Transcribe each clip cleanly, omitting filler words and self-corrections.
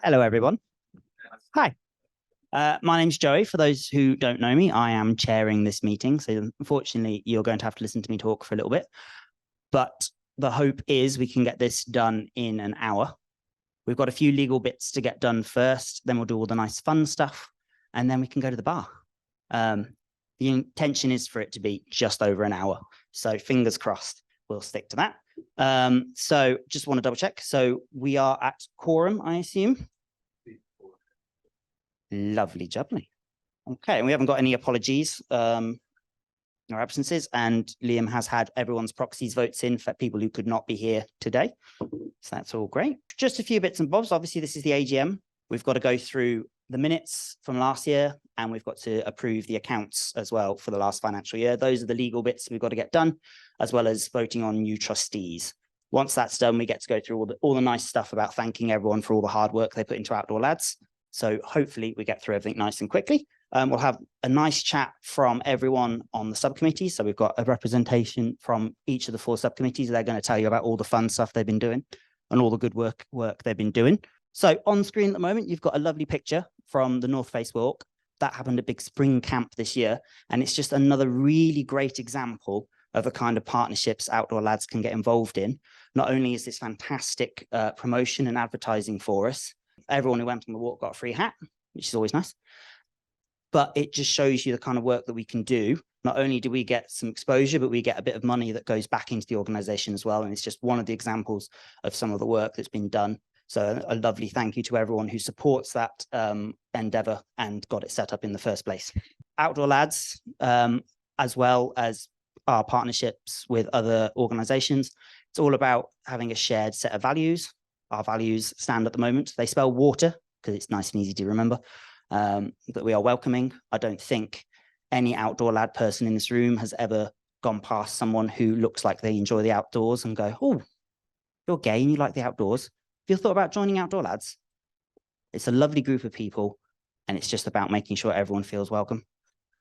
Hello, everyone. Hi. My name's Joey. For those who don't know me, I am chairing this meeting. So unfortunately, you're going to have to listen to me talk for a little bit. But the hope is we can get this done in an hour. We've got a few legal bits to get done first. Then we'll do all the nice fun stuff. And then we can go to the bar. The intention is for it to be just over an hour. So fingers crossed, we'll stick to that. So just want to double check. So we are at quorum, I assume. Lovely jubbly. Okay, and we haven't got any apologies or absences, and Liam has had everyone's proxies votes in for people who could not be here today. So that's all great. Just a few bits and bobs. Obviously, this is the AGM. We've got to go through the minutes from last year, and we've got to approve the accounts as well for the last financial year. Those are the legal bits we've got to get done, as well as voting on new trustees. Once that's done, we get to go through all the nice stuff about thanking everyone for all the hard work they put into Outdoor Lads. So hopefully we get through everything nice and quickly. We'll have a nice chat from everyone on the subcommittee. So we've got a representation from each of the 4 subcommittees. They're going to tell you about all the fun stuff they've been doing and all the good work they've been doing. So on screen at the moment, you've got a lovely picture from the North Face Walk. That happened at Big Spring Camp this year. And it's just another really great example of the kind of partnerships Outdoor Lads can get involved in. Not only is this fantastic promotion and advertising for us, everyone who went on the walk got a free hat, which is always nice. But it just shows you the kind of work that we can do. Not only do we get some exposure, but we get a bit of money that goes back into the organization as well. And it's just one of the examples of some of the work that's been done. So a lovely thank you to everyone who supports that endeavor and got it set up in the first place. Outdoor Lads, as well as our partnerships with other organizations, it's all about having a shared set of values. Our values stand at the moment. They spell water because it's nice and easy to remember, that we are welcoming. I don't think any Outdoor Lad person in this room has ever gone past someone who looks like they enjoy the outdoors and go, oh, you're gay and you like the outdoors. Have you thought about joining Outdoor Lads? It's a lovely group of people, and it's just about making sure everyone feels welcome.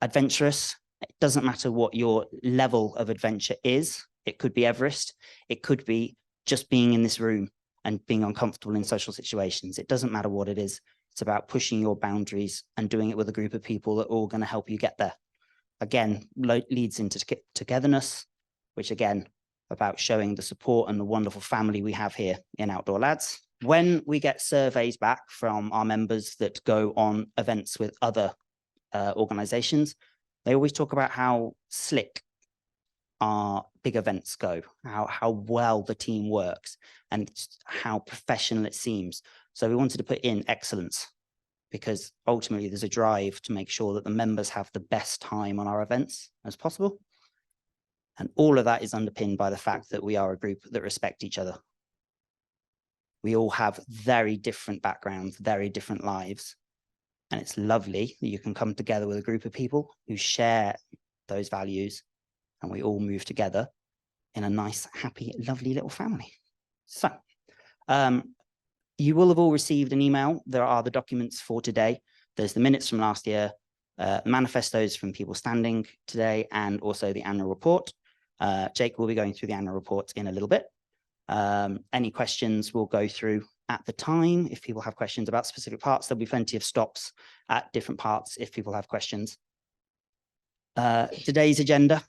Adventurous, it doesn't matter what your level of adventure is. It could be Everest. It could be just being in this room and being uncomfortable in social situations. It doesn't matter what it is. It's about pushing your boundaries and doing it with a group of people that are all going to help you get there. Again, leads into togetherness, which again, about showing the support and the wonderful family we have here in Outdoor Lads. When we get surveys back from our members that go on events with other organizations, they always talk about how slick our big events go, how well the team works and how professional it seems. So we wanted to put in excellence, because ultimately there's a drive to make sure that the members have the best time on our events as possible. And all of that is underpinned by the fact that we are a group that respect each other. We all have very different backgrounds, very different lives. And it's lovely that you can come together with a group of people who share those values, and we all move together in a nice, happy, lovely little family. So you will have all received an email. There are the documents for today. There's the minutes from last year, manifestos from people standing today, and also the annual report. Jake will be going through the annual report in a little bit. Any questions we'll go through at the time. If people have questions about specific parts, there'll be plenty of stops at different parts if people have questions. Today's agenda,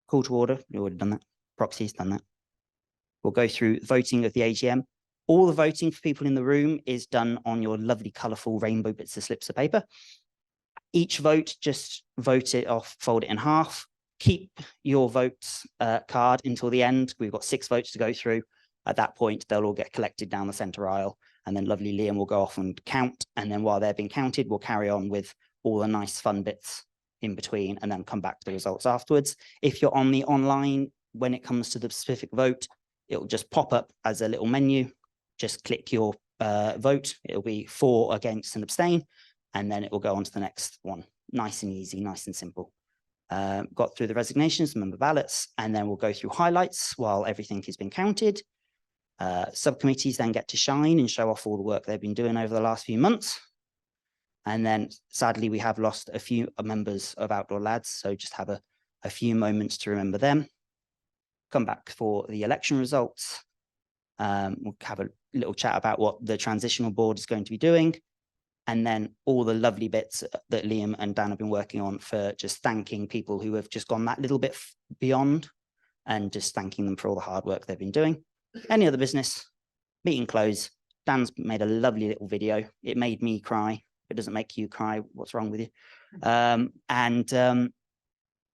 call to order, we've already done that. Proxies, done that. We'll go through voting of the AGM. All the voting for people in the room is done on your lovely, colourful rainbow bits of slips of paper. Each vote, just vote it off, fold it in half. Keep your votes card until the end. We've got 6 votes to go through. At that point, they'll all get collected down the centre aisle, and then lovely Liam will go off and count. And then while they're being counted, we'll carry on with all the nice fun bits in between, and then come back to the results afterwards. If you're on the online, when it comes to the specific vote, it'll just pop up as a little menu. Just click your vote. It'll be for, against, and abstain, and then it will go on to the next one. Nice and easy, nice and simple. Got through the resignations, member ballots, and then we'll go through highlights while everything has been counted. Subcommittees then get to shine and show off all the work they've been doing over the last few months. And then sadly, we have lost a few members of Outdoor Lads. So just have a few moments to remember them. Come back for the election results. We'll have a little chat about what the transitional board is going to be doing. And then all the lovely bits that Liam and Dan have been working on for just thanking people who have just gone that little bit beyond and just thanking them for all the hard work they've been doing. Any other business, meeting close. Dan's made a lovely little video. It made me cry. If it doesn't make you cry, what's wrong with you?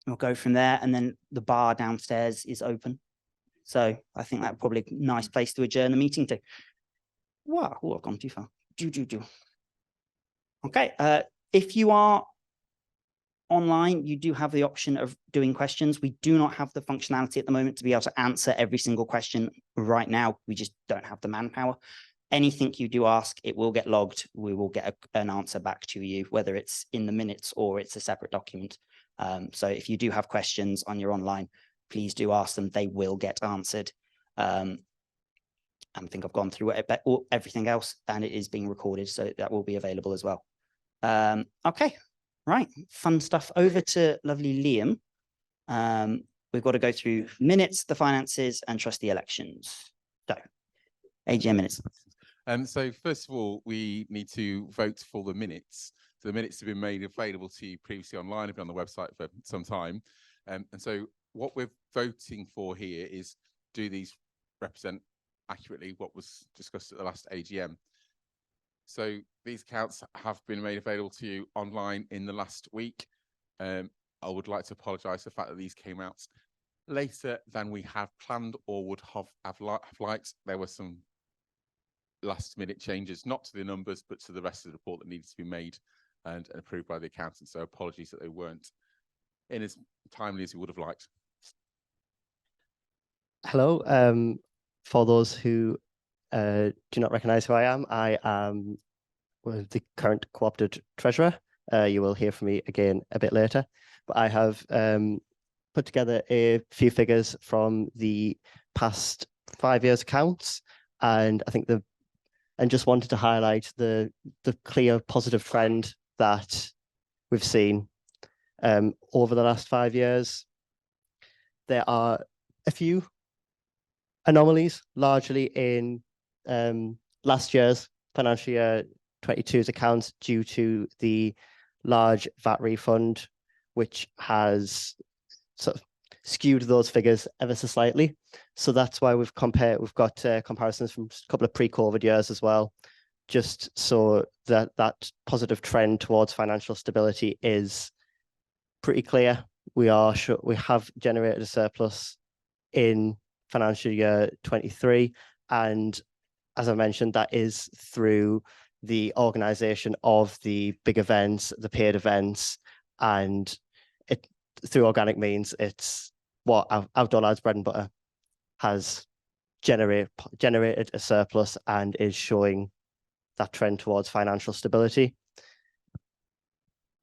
We'll go from there. And then the bar downstairs is open. So I think that's probably a nice place to adjourn the meeting to. Wow, oh, I've gone too far. Okay, if you are online, you do have the option of doing questions. We do not have the functionality at the moment to be able to answer every single question right now. We just don't have the manpower. Anything you do ask, it will get logged. We will get an answer back to you, whether it's in the minutes or it's a separate document. So if you do have questions on your online, please do ask them. They will get answered. I think I've gone through everything else, and it is being recorded, so that will be available as well. Okay, right, fun stuff. Over to lovely Liam. We've got to go through minutes, the finances, and trustee elections. So, AGM minutes. So first of all, we need to vote for the minutes. So the minutes have been made available to you previously online, have been on the website for some time. And so what we're voting for here is, do these represent accurately what was discussed at the last AGM? So these accounts have been made available to you online in the last week. I would like to apologise for the fact that these came out later than we had planned or would have liked. There were some last minute changes, not to the numbers, but to the rest of the report that needed to be made and approved by the accountant. So apologies that they weren't in as timely as we would have liked. Hello. For those who do not recognise who I am the current co-opted treasurer. You will hear from me again a bit later, but I have put together a few figures from the past 5 years accounts, and I think and just wanted to highlight the clear positive trend that we've seen over the last 5 years. There are a few anomalies, largely in last year's financial year 22's accounts due to the large VAT refund, which has sort of skewed those figures ever so slightly. So that's why we've got comparisons from a couple of pre-COVID years as well, just so that positive trend towards financial stability is pretty clear. We have generated a surplus in financial year 23, and as I mentioned, that is through the organisation of the big events, the paid events, and through organic means. It's what Outdoor Lads bread and butter has generated a surplus and is showing that trend towards financial stability.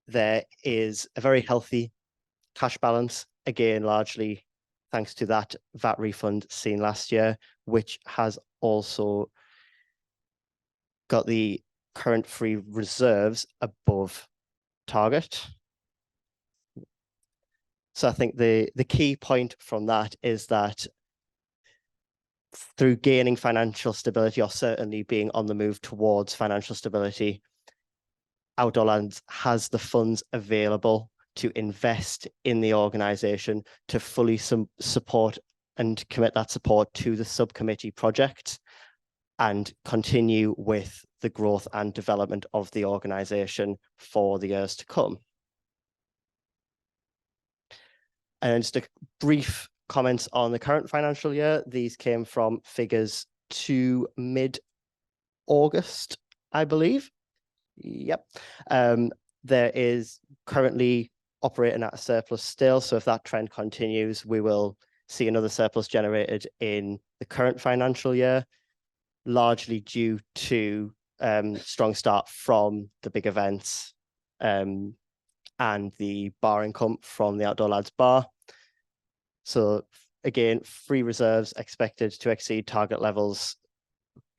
There is a very healthy cash balance, again, largely thanks to that VAT refund seen last year, which has also got the current free reserves above target. So I think the key point from that is that through gaining financial stability, or certainly being on the move towards financial stability, Outdoor Lads has the funds available to invest in the organisation, to fully support and commit that support to the subcommittee project and continue with the growth and development of the organisation for the years to come. And just a brief comments on the current financial year. These came from figures to mid-August, I believe. Yep. There is currently operating at a surplus still. So if that trend continues, we will see another surplus generated in the current financial year, largely due to strong start from the big events and the bar income from the Outdoor Lads bar. So again, free reserves expected to exceed target levels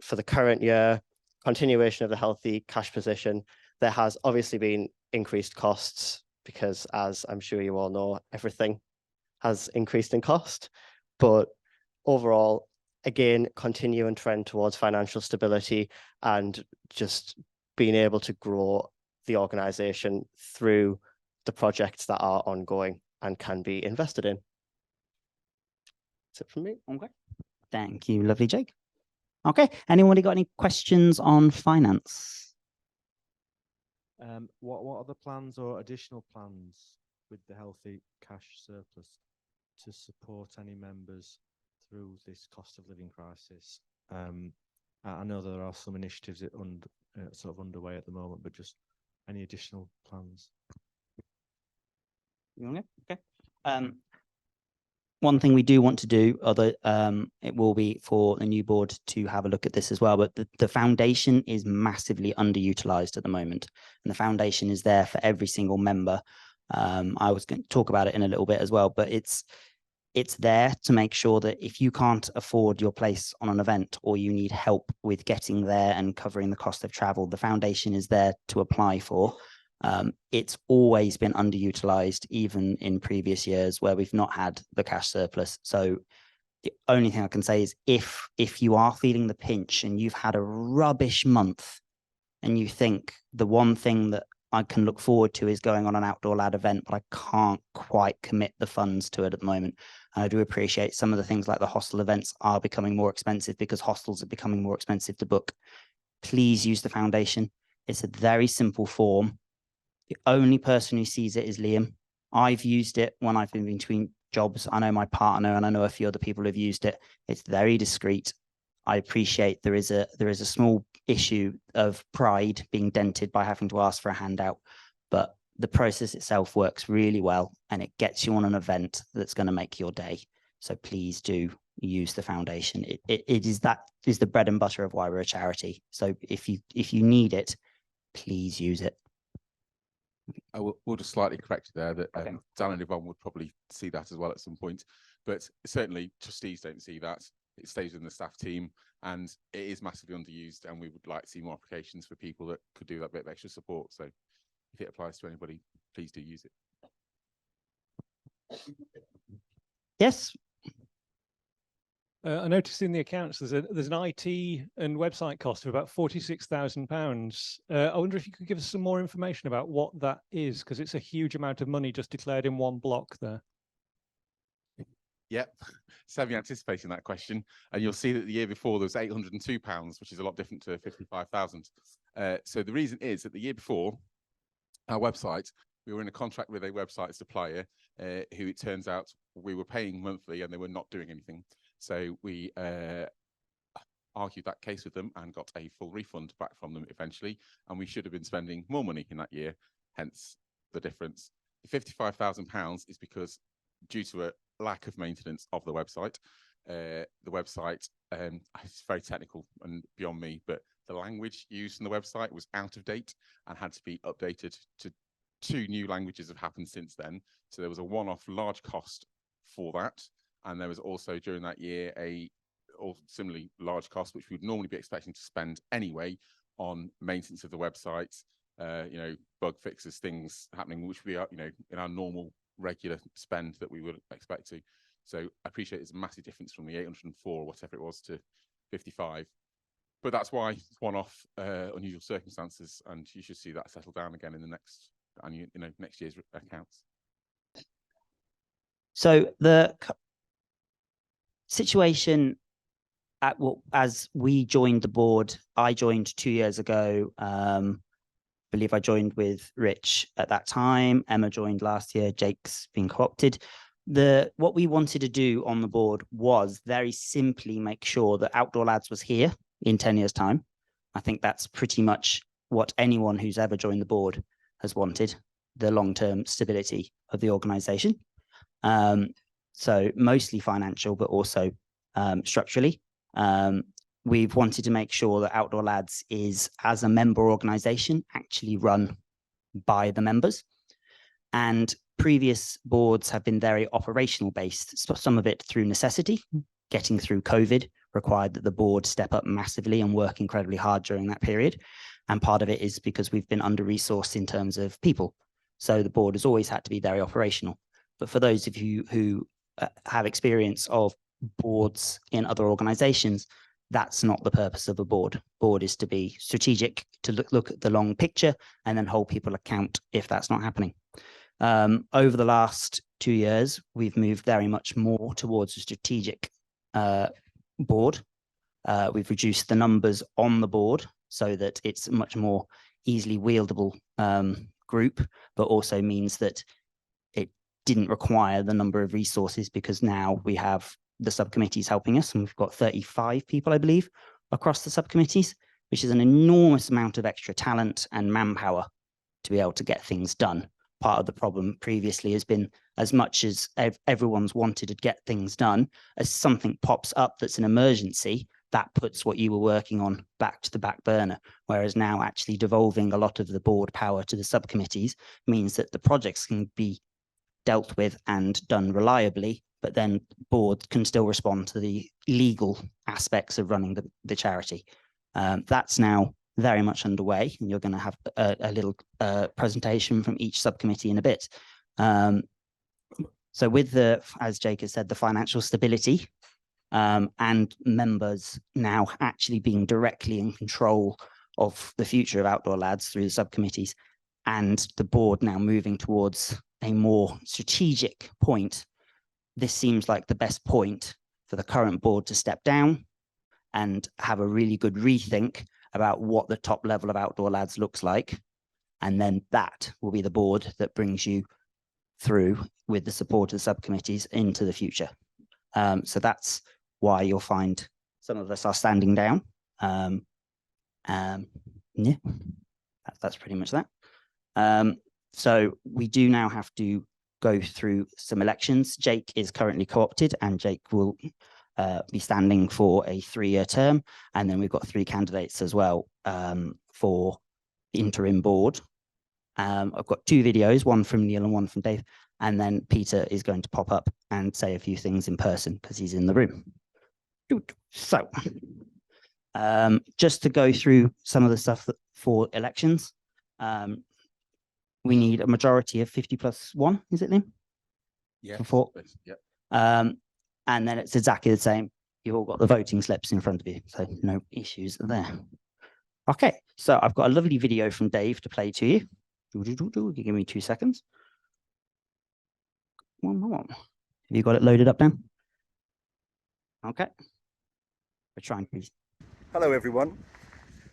for the current year, continuation of the healthy cash position. There has obviously been increased costs because, as I'm sure you all know, everything has increased in cost. But overall, again, continue and trend towards financial stability and just being able to grow the organization through the projects that are ongoing and can be invested in. That's it from me. Okay. Thank you, lovely Jake. Okay, anybody got any questions on finance? What are the plans or additional plans with the healthy cash surplus to support any members through this cost of living crisis? I know there are some initiatives sort of underway at the moment, but just any additional plans? Okay. One thing we do want to do, although it will be for the new board to have a look at this as well, but the foundation is massively underutilized at the moment, and the foundation is there for every single member. I was going to talk about it in a little bit as well, but it's there to make sure that if you can't afford your place on an event or you need help with getting there and covering the cost of travel, the foundation is there to apply for. It's always been underutilized, even in previous years where we've not had the cash surplus. So the only thing I can say is if you are feeling the pinch and you've had a rubbish month and you think the one thing that I can look forward to is going on an outdoor lad event, but I can't quite commit the funds to it at the moment. And I do appreciate some of the things like the hostel events are becoming more expensive because hostels are becoming more expensive to book. Please use the foundation. It's a very simple form. The only person who sees it is Liam. I've used it when I've been between jobs. I know my partner and I know a few other people have used it. It's very discreet. I appreciate there is a small issue of pride being dented by having to ask for a handout, but the process itself works really well and it gets you on an event that's going to make your day. So please do use the foundation. It is the bread and butter of why we're a charity. So if you need it, please use it. We'll just slightly correct you there that Okay. Dan and Yvonne would probably see that as well at some point, but certainly trustees don't see that. It stays within the staff team and it is massively underused, and we would like to see more applications for people that could do that bit of extra support. So if it applies to anybody, please do use it. Yes. I noticed in the accounts there's an IT and website cost of about £46,000. I wonder if you could give us some more information about what that is, because it's a huge amount of money just declared in one block there. Yep, Savvy anticipating that question, and you'll see that the year before there was £802, which is a lot different to 55,000. So the reason is that the year before, our website, we were in a contract with a website supplier who it turns out we were paying monthly and they were not doing anything. So we argued that case with them and got a full refund back from them eventually, and we should have been spending more money in that year, hence the difference. The £55,000 is because due to a lack of maintenance of the website, it's very technical and beyond me, but the language used in the website was out of date and had to be updated to 2 new languages have happened since then. So there was a one-off large cost for that. And there was also during that year similarly large cost, which we would normally be expecting to spend anyway on maintenance of the website, bug fixes, things happening, which we are, in our normal regular spend that we would expect to. So I appreciate it's a massive difference from the 804 or whatever it was to 55. But that's why it's one-off unusual circumstances, and you should see that settle down again in the next year's accounts. So the situation as we joined the board, I joined 2 years ago. I believe I joined with Rich at that time. Emma joined last year. Jake's been co-opted. What we wanted to do on the board was very simply make sure that Outdoor Lads was here in 10 years' time. I think that's pretty much what anyone who's ever joined the board has wanted, the long-term stability of the organization. So mostly financial, but also structurally. We've wanted to make sure that Outdoor Lads is, as a member organization, actually run by the members. And previous boards have been very operational based, so some of it through necessity. Getting through COVID required that the board step up massively and work incredibly hard during that period. And part of it is because we've been under-resourced in terms of people. So the board has always had to be very operational. But for those of you who have experience of boards in other organizations, that's not the purpose of a board. Board is to be strategic, to look at the long picture and then hold people account if that's not happening. Over the last 2 years, we've moved very much more towards a strategic board. We've reduced the numbers on the board so that it's a much more easily wieldable group, but also means that it didn't require the number of resources, because now we have the subcommittees helping us, and we've got 35 people, I believe, across the subcommittees, which is an enormous amount of extra talent and manpower to be able to get things done. Part of the problem previously has been, as much as everyone's wanted to get things done, as something pops up that's an emergency, that puts what you were working on back to the back burner. Whereas now actually devolving a lot of the board power to the subcommittees means that the projects can be dealt with and done reliably, but then board can still respond to the legal aspects of running the charity. That's now very much underway, and you're going to have a little presentation from each subcommittee in a bit. So with the, as Jake has said, the financial stability and members now actually being directly in control of the future of Outdoor Lads through the subcommittees, and the board now moving towards a more strategic point, this seems like the best point for the current board to step down and have a really good rethink about what the top level of Outdoor Lads looks like. And then that will be the board that brings you through with the support of the subcommittees into the future. So that's why you'll find some of us are standing down. Yeah, that's pretty much that. So we do now have to go through some elections. Jake is currently co-opted, and Jake will be standing for a 3-year term. And then we've got 3 candidates as well for the interim board. I've got 2 videos, one from Neil and one from Dave. And then Peter is going to pop up and say a few things in person because he's in the room. So just to go through some of the stuff for elections, we need a majority of 50+1, is it, Liam? Yeah. Yep. And then it's exactly the same. You've all got the voting slips in front of you, so no issues there. Okay, so I've got a lovely video from Dave to play to you. Give me 2 seconds. One more. Have you got it loaded up now? Okay. We're trying, please. Hello everyone,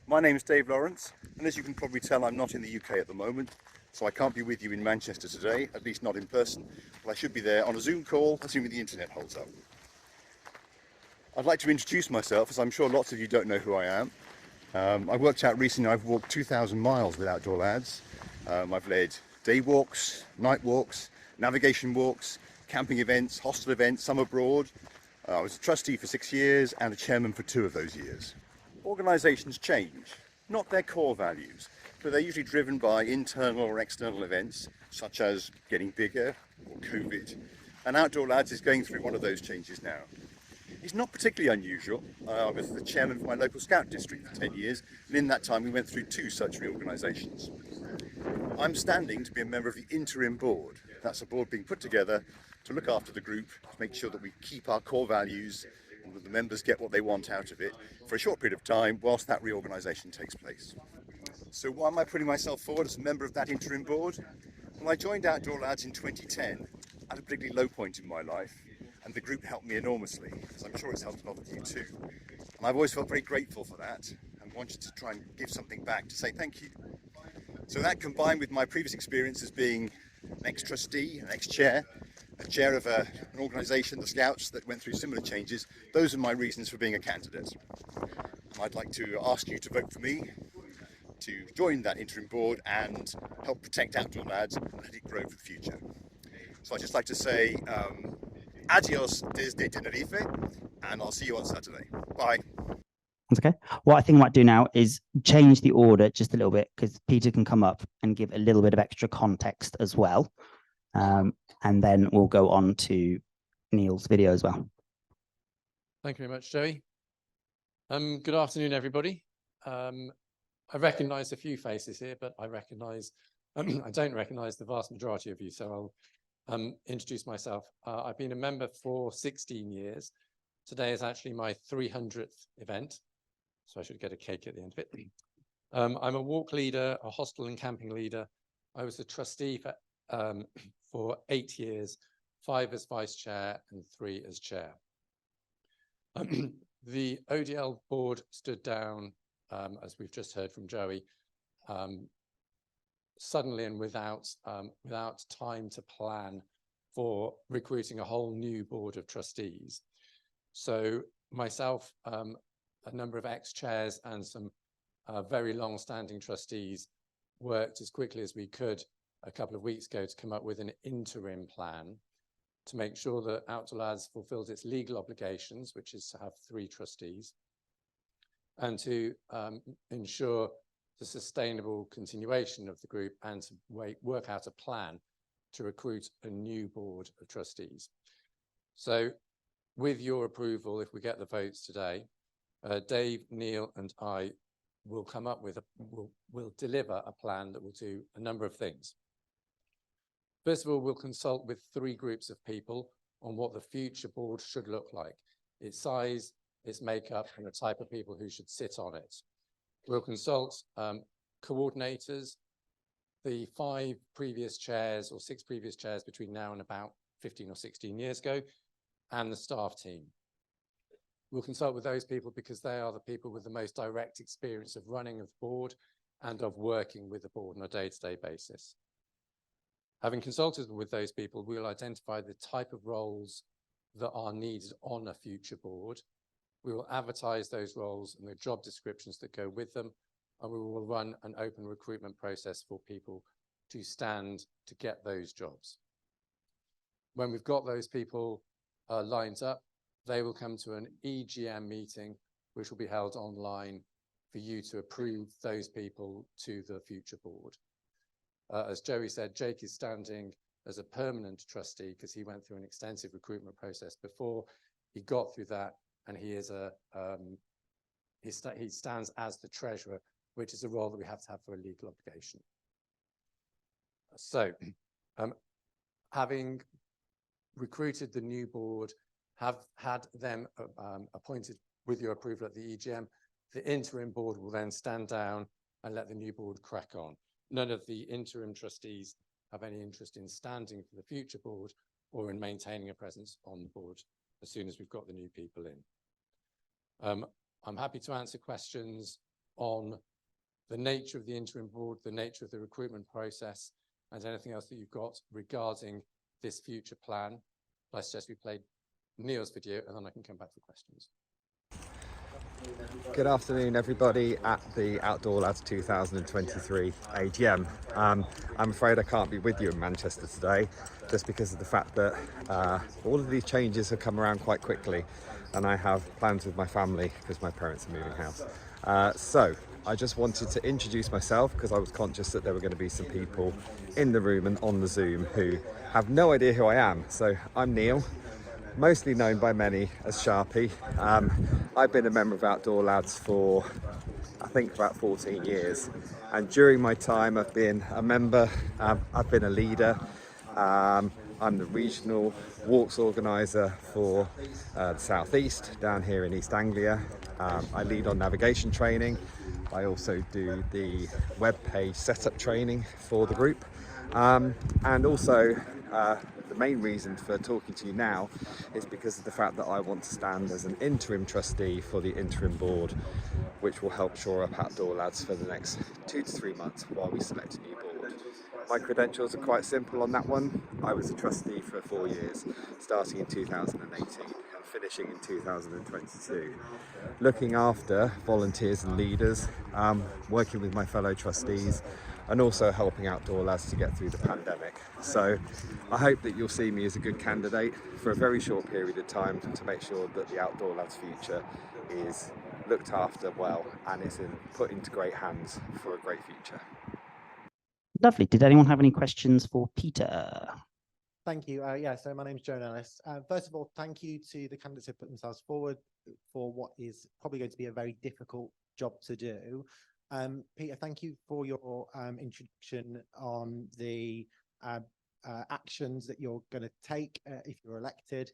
my name is Dave Lawrence, and as you can probably tell, I'm not in the UK at the moment, so I can't be with you in Manchester today, at least not in person, but I should be there on a Zoom call, assuming the internet holds up. I'd like to introduce myself, as I'm sure lots of you don't know who I am. I worked out recently, I've walked 2,000 miles with Outdoor Lads. I've led day walks, night walks, navigation walks, camping events, hostel events, some abroad. I was a trustee for 6 years and a chairman for 2 of those years. Organisations change, not their core values, but they're usually driven by internal or external events, such as getting bigger or COVID. And Outdoor Lads is going through one of those changes now. It's not particularly unusual. I was the chairman for my local scout district for 10 years, and in that time we went through 2 such reorganisations. I'm standing to be a member of the interim board. That's a board being put together to look after the group, to make sure that we keep our core values and that the members get what they want out of it for a short period of time whilst that reorganisation takes place. So why am I putting myself forward as a member of that interim board? Well, I joined Outdoor Lads in 2010 at a particularly low point in my life, and the group helped me enormously, as I'm sure it's helped a lot of you too. And I've always felt very grateful for that and wanted to try and give something back to say thank you. So that, combined with my previous experience as being an ex-trustee, an ex-chair, a chair of an organisation, the Scouts, that went through similar changes, those are my reasons for being a candidate. And I'd like to ask you to vote for me to join that interim board and help protect Outdoor Lads and let it grow for the future. So I'd just like to say adios desde Tenerife, and I'll see you on Saturday. Bye. That's okay. What I think I might do now is change the order just a little bit, because Peter can come up and give a little bit of extra context as well. And then we'll go on to Neil's video as well. Thank you very much, Joey. Good afternoon, everybody. I recognise a few faces here, but I don't recognise the vast majority of you, so I'll introduce myself. I've been a member for 16 years. Today is actually my 300th event, so I should get a cake at the end of it. I'm a walk leader, a hostel and camping leader. I was a trustee for 8 years, 5 as vice chair and 3 as chair. The ODL board stood down, as we've just heard from Joey, suddenly and without time to plan for recruiting a whole new board of trustees. So myself, a number of ex-chairs and some very long-standing trustees worked as quickly as we could a couple of weeks ago to come up with an interim plan to make sure that OutdoorLads fulfilled its legal obligations, which is to have 3 trustees, and to ensure the sustainable continuation of the group and to work out a plan to recruit a new board of trustees. So with your approval, if we get the votes today, Dave, Neil and I will come up with we'll deliver a plan that will do a number of things. First of all, we'll consult with 3 groups of people on what the future board should look like, its size, its makeup, and the type of people who should sit on it. We'll consult coordinators, the 5 previous chairs or 6 previous chairs between now and about 15 or 16 years ago, and the staff team. We'll consult with those people because they are the people with the most direct experience of running of the board and of working with the board on a day-to-day basis. Having consulted with those people, we'll identify the type of roles that are needed on a future board. We will advertise those roles and the job descriptions that go with them, and we will run an open recruitment process for people to stand to get those jobs. When we've got those people lined up, they will come to an AGM meeting, which will be held online for you to approve those people to the future board. As Joey said, Jake is standing as a permanent trustee because he went through an extensive recruitment process before he got through that, and he is he stands as the treasurer, which is a role that we have to have for a legal obligation. So, having recruited the new board, have had them appointed with your approval at the AGM, the interim board will then stand down and let the new board crack on. None of the interim trustees have any interest in standing for the future board or in maintaining a presence on the board as soon as we've got the new people in. I'm happy to answer questions on the nature of the interim board, the nature of the recruitment process, and anything else that you've got regarding this future plan. I suggest we play Neil's video and then I can come back for questions. Good afternoon, everybody at the OutdoorLads 2023 AGM. I'm afraid I can't be with you in Manchester today just because of the fact that all of these changes have come around quite quickly and I have plans with my family because my parents are moving house. So I just wanted to introduce myself because I was conscious that there were going to be some people in the room and on the Zoom who have no idea who I am. So I'm Neil, mostly known by many as Sharpie. I've been a member of OutdoorLads for I think about 14 years, and during my time I've been a member, I've been a leader. I'm the regional walks organiser for the Southeast down here in East Anglia. I lead on navigation training. I also do the web page setup training for the group, and also the main reason for talking to you now is because of the fact that I want to stand as an interim trustee for the interim board, which will help shore up OutdoorLads for the next 2 to 3 months while we select a new board. My credentials are quite simple on that one. I was a trustee for 4 years, starting in 2018 and finishing in 2022. Looking after volunteers and leaders, working with my fellow trustees, and also helping OutdoorLads to get through the pandemic. So I hope that you'll see me as a good candidate for a very short period of time to make sure that the OutdoorLads future is looked after well and is put into great hands for a great future. Lovely. Did anyone have any questions for Peter? Thank you. Yeah, so my name's Joan Ellis. First of all, thank you to the candidates who put themselves forward for what is probably going to be a very difficult job to do. Peter, thank you for your introduction on the actions that you're going to take if you're elected.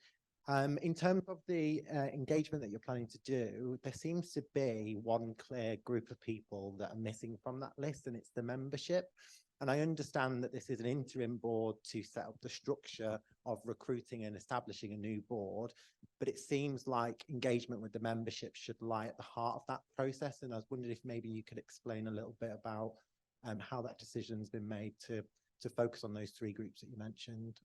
In terms of the engagement that you're planning to do, there seems to be one clear group of people that are missing from that list, and it's the membership. And I understand that this is an interim board to set up the structure of recruiting and establishing a new board, but it seems like engagement with the membership should lie at the heart of that process. And I was wondering if maybe you could explain a little bit about how that decision's been made to focus on those three groups that you mentioned.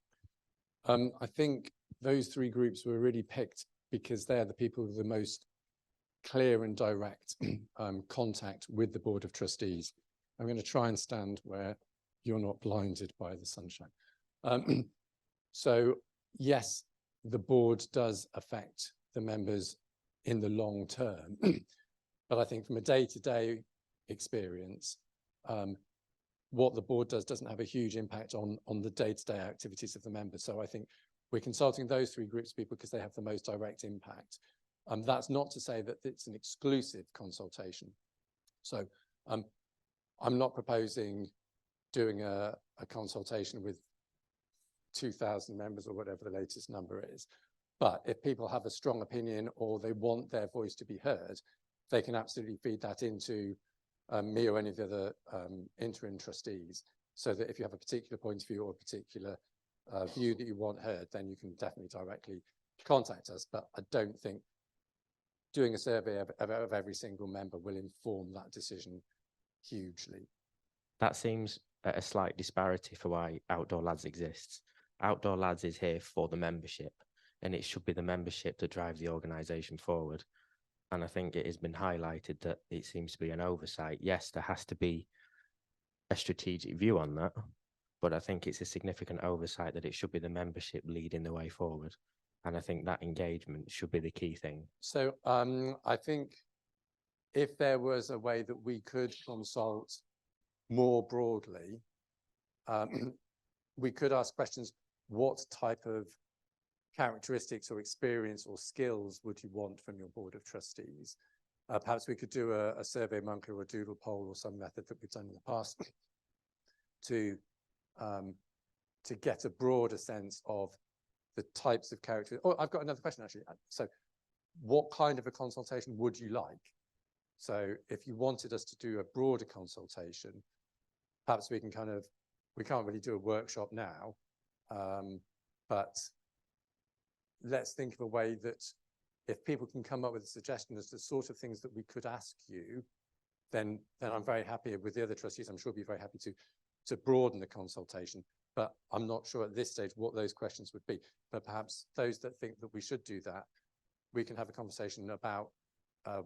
I think those three groups were really picked because they're the people with the most clear and direct contact with the Board of Trustees. I'm going to try and stand where you're not blinded by the sunshine. So yes, the board does affect the members in the long term, but I think from a day-to-day experience, what the board does doesn't have a huge impact on the day-to-day activities of the members. So I think we're consulting those three groups of people because they have the most direct impact. That's not to say that it's an exclusive consultation. So I'm not proposing doing a consultation with 2,000 members or whatever the latest number is. But if people have a strong opinion or they want their voice to be heard, they can absolutely feed that into me or any of the other interim trustees, so that if you have a particular point of view or a particular view that you want heard, then you can definitely directly contact us. But I don't think doing a survey of every single member will inform that decision hugely. That seems a slight disparity for why Outdoor Lads exists. Outdoor Lads is here for the membership, and it should be the membership to drive the organisation forward. And I think it has been highlighted that it seems to be an oversight. Yes, there has to be a strategic view on that, but I think it's a significant oversight that it should be the membership leading the way forward. And I think that engagement should be the key thing. So I think if there was a way that we could consult more broadly, we could ask questions: what type of characteristics or experience or skills would you want from your Board of Trustees? Perhaps we could do a survey monkey or a doodle poll or some method that we've done in the past to get a broader sense of the types of characters. Oh, I've got another question actually. So what kind of a consultation would you like? So if you wanted us to do a broader consultation, perhaps we can we can't really do a workshop now, but let's think of a way that if people can come up with a suggestion as to the sort of things that we could ask you, then I'm very happy with the other trustees. I'm sure be very happy to broaden the consultation, but I'm not sure at this stage what those questions would be. But perhaps those that think that we should do that, we can have a conversation about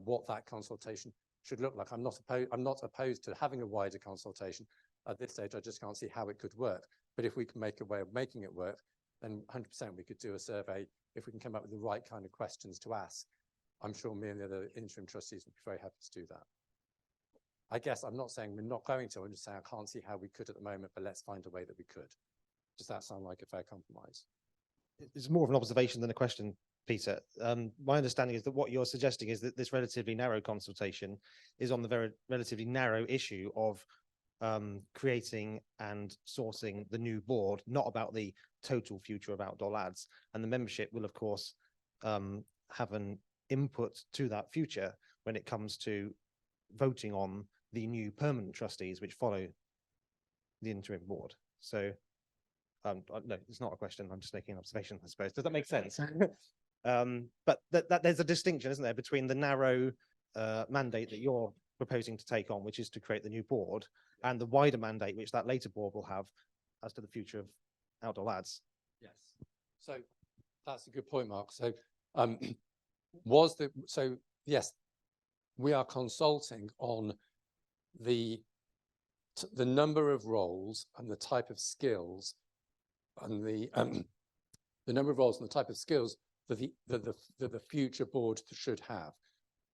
what that consultation should look like. I'm not opposed to having a wider consultation. At this stage, I just can't see how it could work. But if we can make a way of making it work, then 100% we could do a survey. If we can come up with the right kind of questions to ask, I'm sure me and the other interim trustees would be very happy to do that. I guess I'm not saying we're not going to, I'm just saying I can't see how we could at the moment, but let's find a way that we could. Does that sound like a fair compromise? It's more of an observation than a question, Peter. My understanding is that what you're suggesting is that this relatively narrow consultation is on the very relatively narrow issue of creating and sourcing the new board, not about the total future of Outdoor Lads. And the membership will, of course, have an input to that future when it comes to voting on the new permanent trustees, which follow the interim board. So, no, it's not a question. I'm just making an observation, I suppose. Does that make sense? But there's a distinction, isn't there, between the narrow mandate that you're proposing to take on, which is to create the new board, and the wider mandate which that later board will have as to the future of Outdoor Lads. Yes. So that's a good point, Mark. So yes, we are consulting on the number of roles and the type of skills and the number of roles and the type of skills that the future board should have.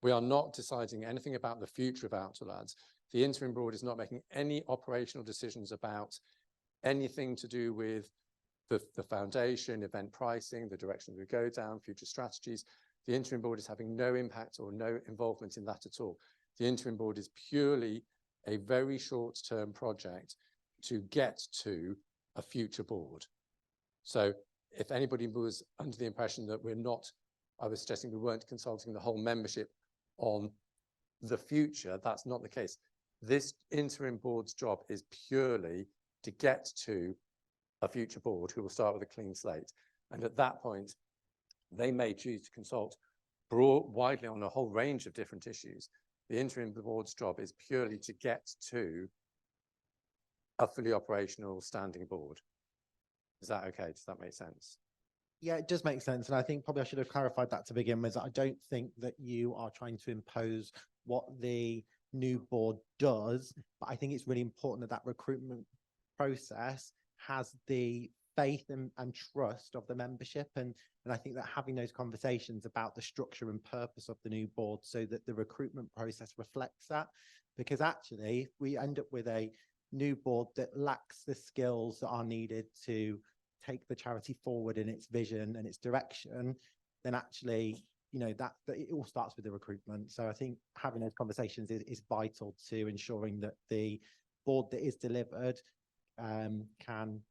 We are not deciding anything about the future of Outdoor Lads. The interim board is not making any operational decisions about anything to do with the foundation, event pricing, the direction we go down, future strategies. The interim board is having no impact or no involvement in that at all. The interim board is purely a very short-term project to get to a future board. So if anybody was under the impression that I was suggesting we weren't consulting the whole membership on the future, that's not the case. This interim board's job is purely to get to a future board who will start with a clean slate. And at that point, they may choose to consult widely on a whole range of different issues. The interim board's job is purely to get to a fully operational standing board. Is that okay? Does that make sense? Yeah, it does make sense. And I think probably I should have clarified that to begin with. I don't think that you are trying to impose what the new board does, but I think it's really important that that recruitment process has the faith and trust of the membership. And I think that having those conversations about the structure and purpose of the new board so that the recruitment process reflects that, because actually if we end up with a new board that lacks the skills that are needed to take the charity forward in its vision and its direction, then actually, you know, that it all starts with the recruitment. So I think having those conversations is vital to ensuring that the board that is delivered can,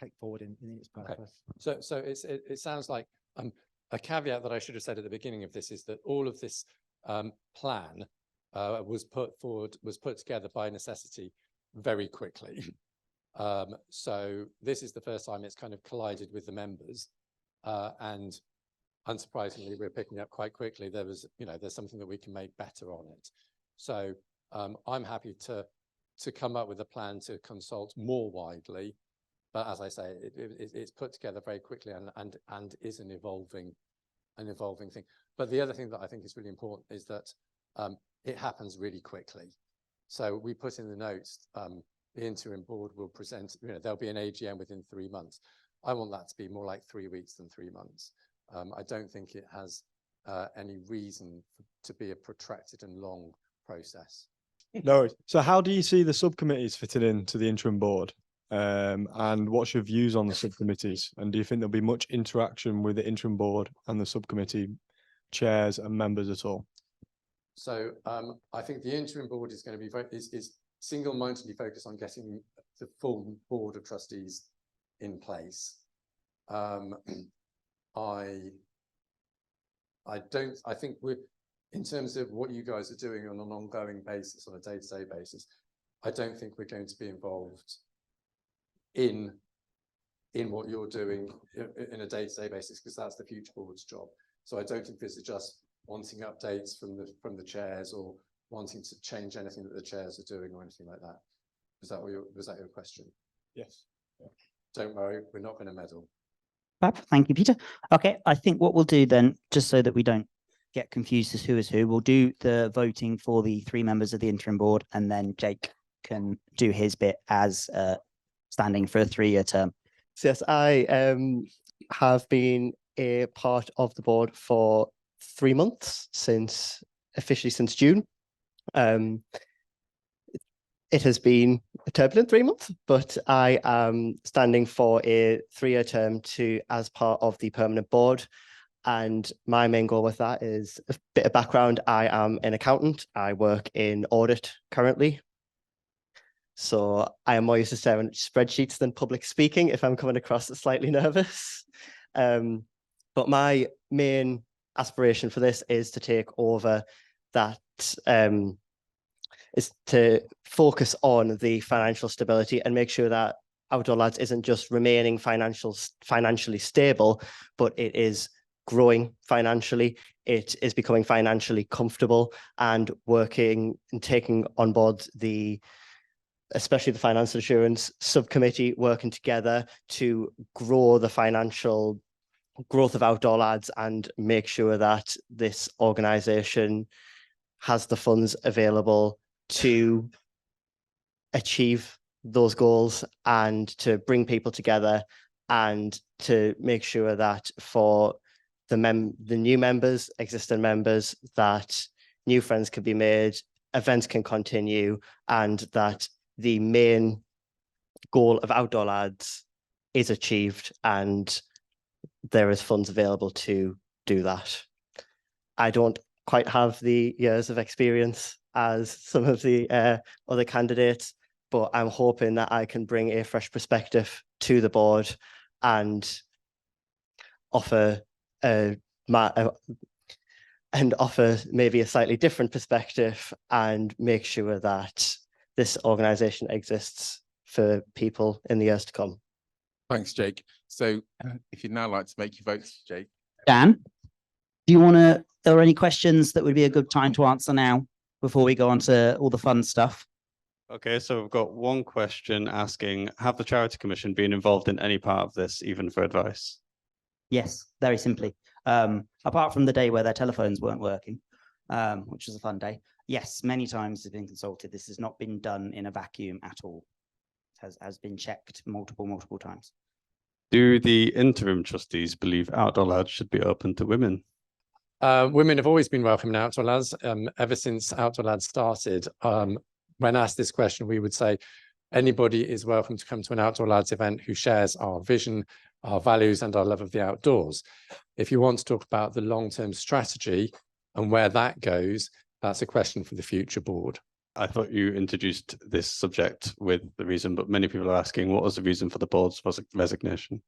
take forward in its purpose. Okay. So it sounds like a caveat that I should have said at the beginning of this is that all of this plan was put together by necessity very quickly. So this is the first time it's kind of collided with the members, and unsurprisingly, we're picking up quite quickly. There's something that we can make better on it. So I'm happy to come up with a plan to consult more widely. But as I say, it's put together very quickly and is an evolving thing. But the other thing that I think is really important is that it happens really quickly. So we put in the notes, the interim board will present, there'll be an AGM within 3 months. I want that to be more like 3 weeks than 3 months. I don't think it has any reason to be a protracted and long process. No. So how do you see the subcommittees fitting into the interim board? And what's your views on the subcommittees? And do you think there'll be much interaction with the interim board and the subcommittee chairs and members at all? So I think the interim board is going to be is single-mindedly focused on getting the full board of trustees in place. I think we're, in terms of what you guys are doing on an ongoing basis, on a day-to-day basis, I don't think we're going to be involved in what you're doing in a day-to-day basis, because that's the future board's job. So I don't envisage us wanting updates from the chairs or wanting to change anything that the chairs are doing or anything like that. Was that your question? Yes. Yeah. Don't worry, we're not going to meddle. Fab. Thank you, Peter. Okay, I think what we'll do then, just so that we don't get confused as who is who, we'll do the voting for the 3 members of the interim board, and then Jake can do his bit as standing for a 3-year term. So yes, I have been a part of the board for 3 months, officially since June. It has been a turbulent 3 months, but I am standing for a 3-year term as part of the permanent board. And my main goal with that is a bit of background. I am an accountant. I work in audit currently. So I am more used to staring at spreadsheets than public speaking if I'm coming across slightly nervous. But my main aspiration for this is to take over that, is to focus on the financial stability and make sure that Outdoor Lads isn't just remaining financially stable, but it is growing financially. It is becoming financially comfortable and working and taking on board especially the finance assurance subcommittee, working together to grow the financial growth of Outdoor Lads and make sure that this organisation has the funds available to achieve those goals and to bring people together, and to make sure that for the new members, existing members, that new friends can be made, events can continue, and that the main goal of Outdoor Lads is achieved and there is funds available to do that. I don't quite have the years of experience as some of the other candidates, but I'm hoping that I can bring a fresh perspective to the board and offer maybe a slightly different perspective and make sure that this organisation exists for people in the years to come. Thanks, Jake. So if you'd now like to make your votes, Jake. Dan, do you want to, are there any questions that would be a good time to answer now before we go on to all the fun stuff? Okay, so we've got one question asking, have the Charity Commission been involved in any part of this, even for advice? Yes, very simply. Apart from the day where their telephones weren't working, which was a fun day. Yes, many times have been consulted. This has not been done in a vacuum at all. It has been checked multiple times. Do the interim trustees believe Outdoor Lads should be open to women? Women have always been welcome in Outdoor Lads. Ever since Outdoor Lads started, when asked this question, we would say anybody is welcome to come to an Outdoor Lads event who shares our vision, our values and our love of the outdoors. If you want to talk about the long-term strategy and where that goes, that's a question for the future board. I thought you introduced this subject with the reason, but many people are asking, what was the reason for the board's resignation?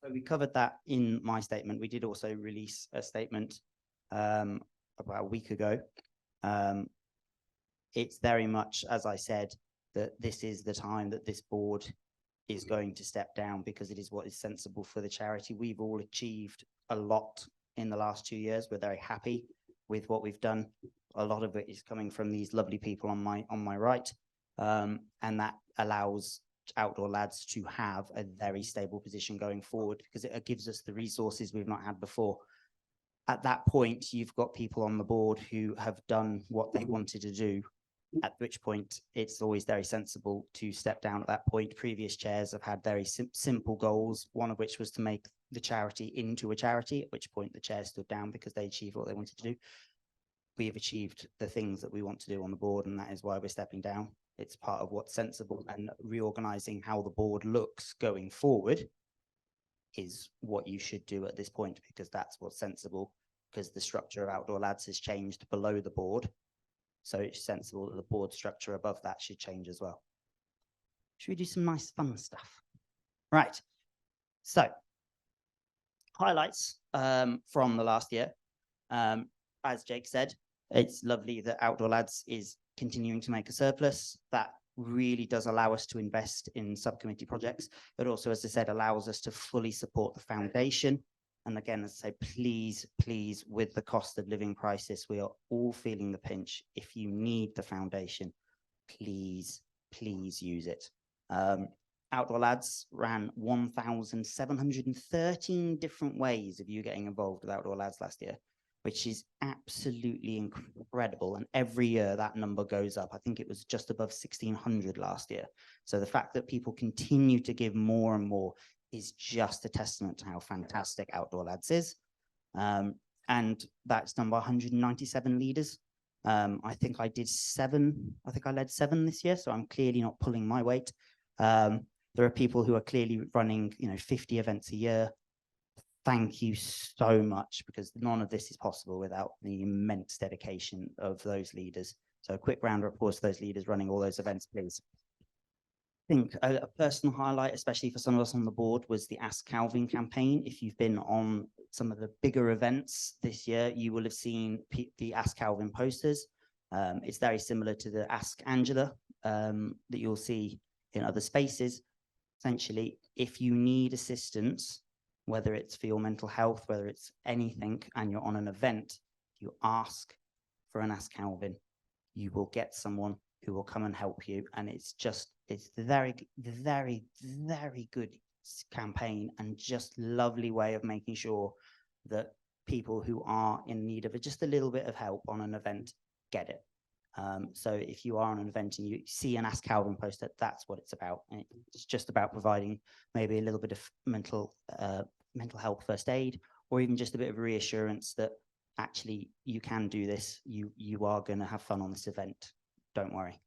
So we covered that in my statement. We did also release a statement about a week ago. It's very much, as I said, that this is the time that this board is going to step down because it is what is sensible for the charity. We've all achieved a lot in the last 2 years. We're very happy with what we've done. A lot of it is coming from these lovely people on my right, and that allows Outdoor Lads to have a very stable position going forward because it gives us the resources we've not had before. At that point, you've got people on the board who have done what they wanted to do, at which point it's always very sensible to step down at that point. Previous chairs have had very simple goals, one of which was to make the charity into a charity, at which point the chair stood down because they achieved what they wanted to do. We have achieved the things that we want to do on the board, and that is why we're stepping down. It's part of what's sensible, and reorganizing how the board looks going forward is what you should do at this point, because that's what's sensible, because the structure of Outdoor Lads has changed below the board. So it's sensible that the board structure above that should change as well. Should we do some nice fun stuff? Right. So highlights from the last year. As Jake said, it's lovely that Outdoor Lads is continuing to make a surplus. That really does allow us to invest in subcommittee projects, but also, as I said, allows us to fully support the foundation. And again, as I say, please, with the cost of living crisis, we are all feeling the pinch. If you need the foundation, please use it. Outdoor Lads ran 1,713 different ways of you getting involved with Outdoor Lads last year, which is absolutely incredible. And every year that number goes up. I think it was just above 1,600 last year. So the fact that people continue to give more and more is just a testament to how fantastic Outdoor Lads is. And that's done by 197 leaders. I think I led 7 this year, so I'm clearly not pulling my weight. There are people who are clearly running, 50 events a year. Thank you so much, because none of this is possible without the immense dedication of those leaders. So a quick round of applause to those leaders running all those events, please. I think a personal highlight, especially for some of us on the board, was the Ask Calvin campaign. If you've been on some of the bigger events this year, you will have seen the Ask Calvin posters. It's very similar to the Ask Angela that you'll see in other spaces. Essentially, if you need assistance, whether it's for your mental health, whether it's anything, and you're on an event, you ask for an Ask Calvin, you will get someone who will come and help you. And it's very good campaign, and just lovely way of making sure that people who are in need of just a little bit of help on an event get it. So if you are on an event and you see an Ask Calvin poster, that's what it's about. And it's just about providing maybe a little bit of mental health first aid, or even just a bit of reassurance that actually you can do this. You are going to have fun on this event. Don't worry.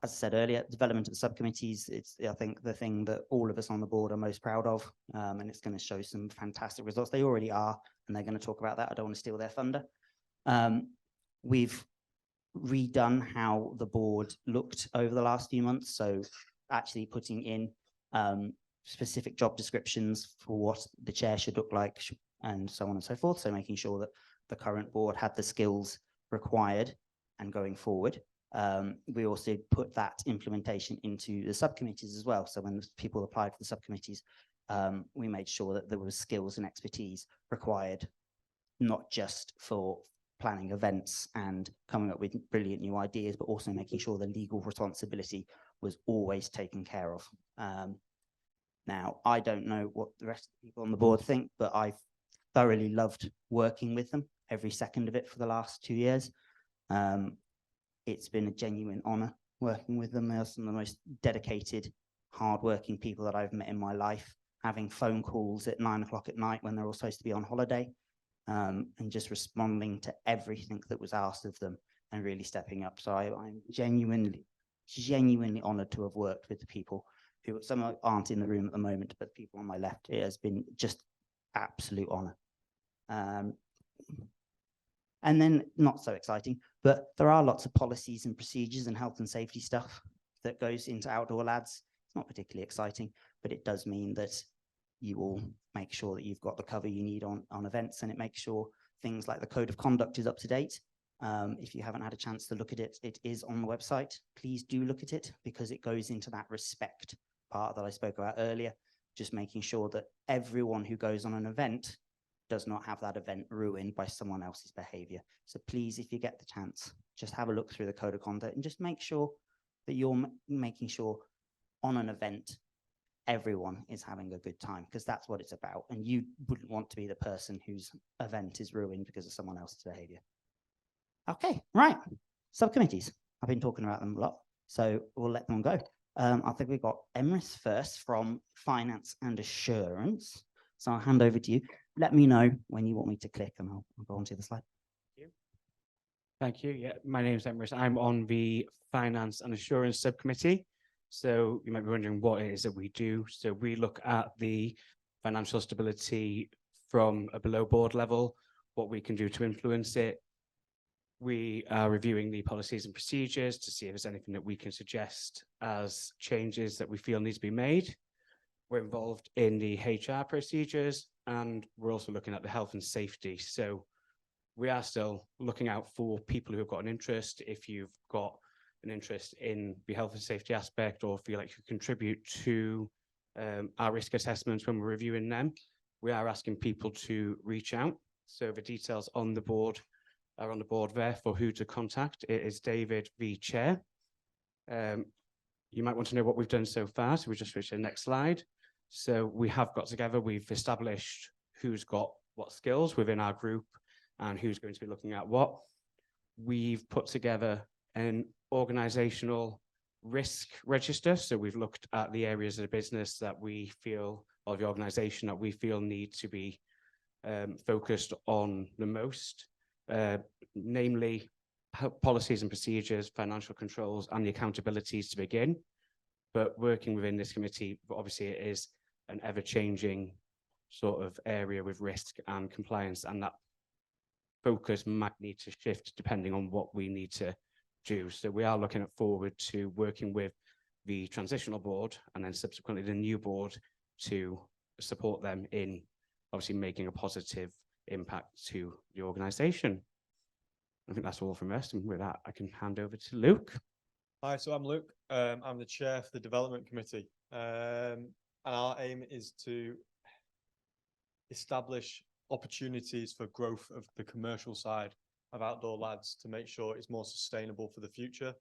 as I said earlier, development of subcommittees, it's, I think, the thing that all of us on the board are most proud of, and it's going to show some fantastic results. They already are, and they're going to talk about that. I don't want to steal their thunder. We've redone how the board looked over the last few months, so actually putting in specific job descriptions for what the chair should look like, and so on and so forth, so making sure that the current board had the skills required and going forward. We also put that implementation into the subcommittees as well. So when people applied for the subcommittees, we made sure that there was skills and expertise required, not just for planning events and coming up with brilliant new ideas, but also making sure the legal responsibility was always taken care of. Now, I don't know what the rest of the people on the board think, but I've thoroughly loved working with them, every second of it for the last 2 years. It's been a genuine honor working with them. They're some of the most dedicated, hardworking people that I've met in my life, having phone calls at 9 o'clock at night when they're all supposed to be on holiday, and just responding to everything that was asked of them and really stepping up. So I'm genuinely honored to have worked with the people who, some aren't in the room at the moment, but people on my left, it has been just absolute honor. And then not so exciting, but there are lots of policies and procedures and health and safety stuff that goes into Outdoor Lads. It's not particularly exciting, but it does mean that you all make sure that you've got the cover you need on events, and it makes sure things like the code of conduct is up to date. If you haven't had a chance to look at it, it is on the website. Please do look at it, because it goes into that respect part that I spoke about earlier, just making sure that everyone who goes on an event does not have that event ruined by someone else's behavior. So please, if you get the chance, just have a look through the code of conduct and just make sure that you're making sure on an event, everyone is having a good time, because that's what it's about. And you wouldn't want to be the person whose event is ruined because of someone else's behavior. Okay, right. Subcommittees. I've been talking about them a lot, so we'll let them go. I think we've got Emrys first from Finance and Assurance. So I'll hand over to you. Let me know when you want me to click, and I'll go on to the slide. Thank you. Yeah, my name is Emrys. I'm on the Finance and Assurance Subcommittee. So you might be wondering what it is that we do. So we look at the financial stability from a below board level, what we can do to influence it. We are reviewing the policies and procedures to see if there's anything that we can suggest as changes that we feel needs to be made. We're involved in the HR procedures, and we're also looking at the health and safety. So we are still looking out for people who have got an interest. If you've got an interest in the health and safety aspect, or feel like you contribute to our risk assessments when we're reviewing them, we are asking people to reach out. So the details on the board are on the board there for who to contact. It is David V. Chair. You might want to know what we've done so far. So we just switch to the next slide. So we have got together, we've established who's got what skills within our group and who's going to be looking at what. We've put together an organizational risk register. So we've looked at the areas of the business that we feel, or the organization that we feel need to be focused on the most, namely policies and procedures, financial controls, and the accountabilities to begin. But working within this committee, obviously it is an ever-changing sort of area with risk and compliance, and that focus might need to shift depending on what we need to do. So we are looking forward to working with the transitional board and then subsequently the new board to support them in obviously making a positive impact to the organisation. I think that's all from us, and with that I can hand over to Luke. Hi, so I'm Luke. I'm the chair for the development committee, and our aim is to establish opportunities for growth of the commercial side of Outdoor Lads to make sure it's more sustainable for the future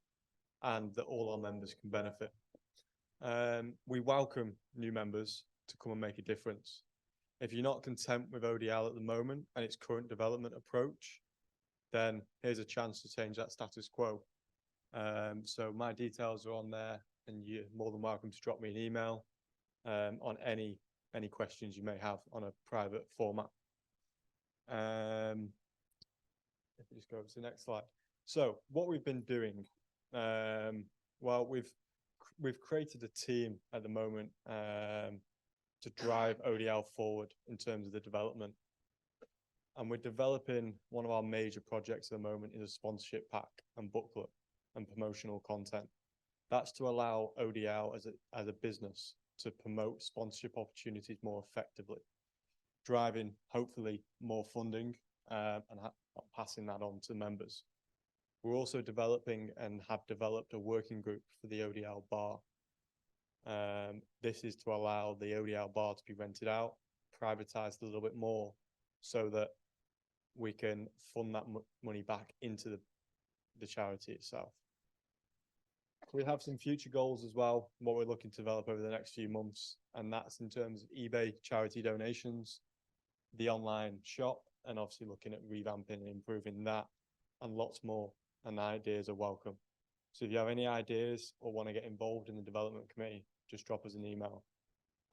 and that all our members can benefit. We welcome new members to come and make a difference. If you're not content with ODL at the moment and its current development approach, then here's a chance to change that status quo. So my details are on there, and you're more than welcome to drop me an email on any questions you may have on a private format. If we just go over to the next slide. So what we've been doing Well, we've created a team at the moment to drive ODL forward in terms of the development. And we're developing one of our major projects at the moment is a sponsorship pack and booklet and promotional content. That's to allow ODL as a business to promote sponsorship opportunities more effectively, driving hopefully more funding and passing that on to members. We're also developing and have developed a working group for the ODL bar. This is to allow the ODL bar to be rented out, privatized a little bit more so that we can fund that money back into the charity itself. We have some future goals as well, what we're looking to develop over the next few months, and that's in terms of eBay charity donations, the online shop, and obviously looking at revamping and improving that, and lots more, and ideas are welcome. So if you have any ideas or want to get involved in the development committee, just drop us an email.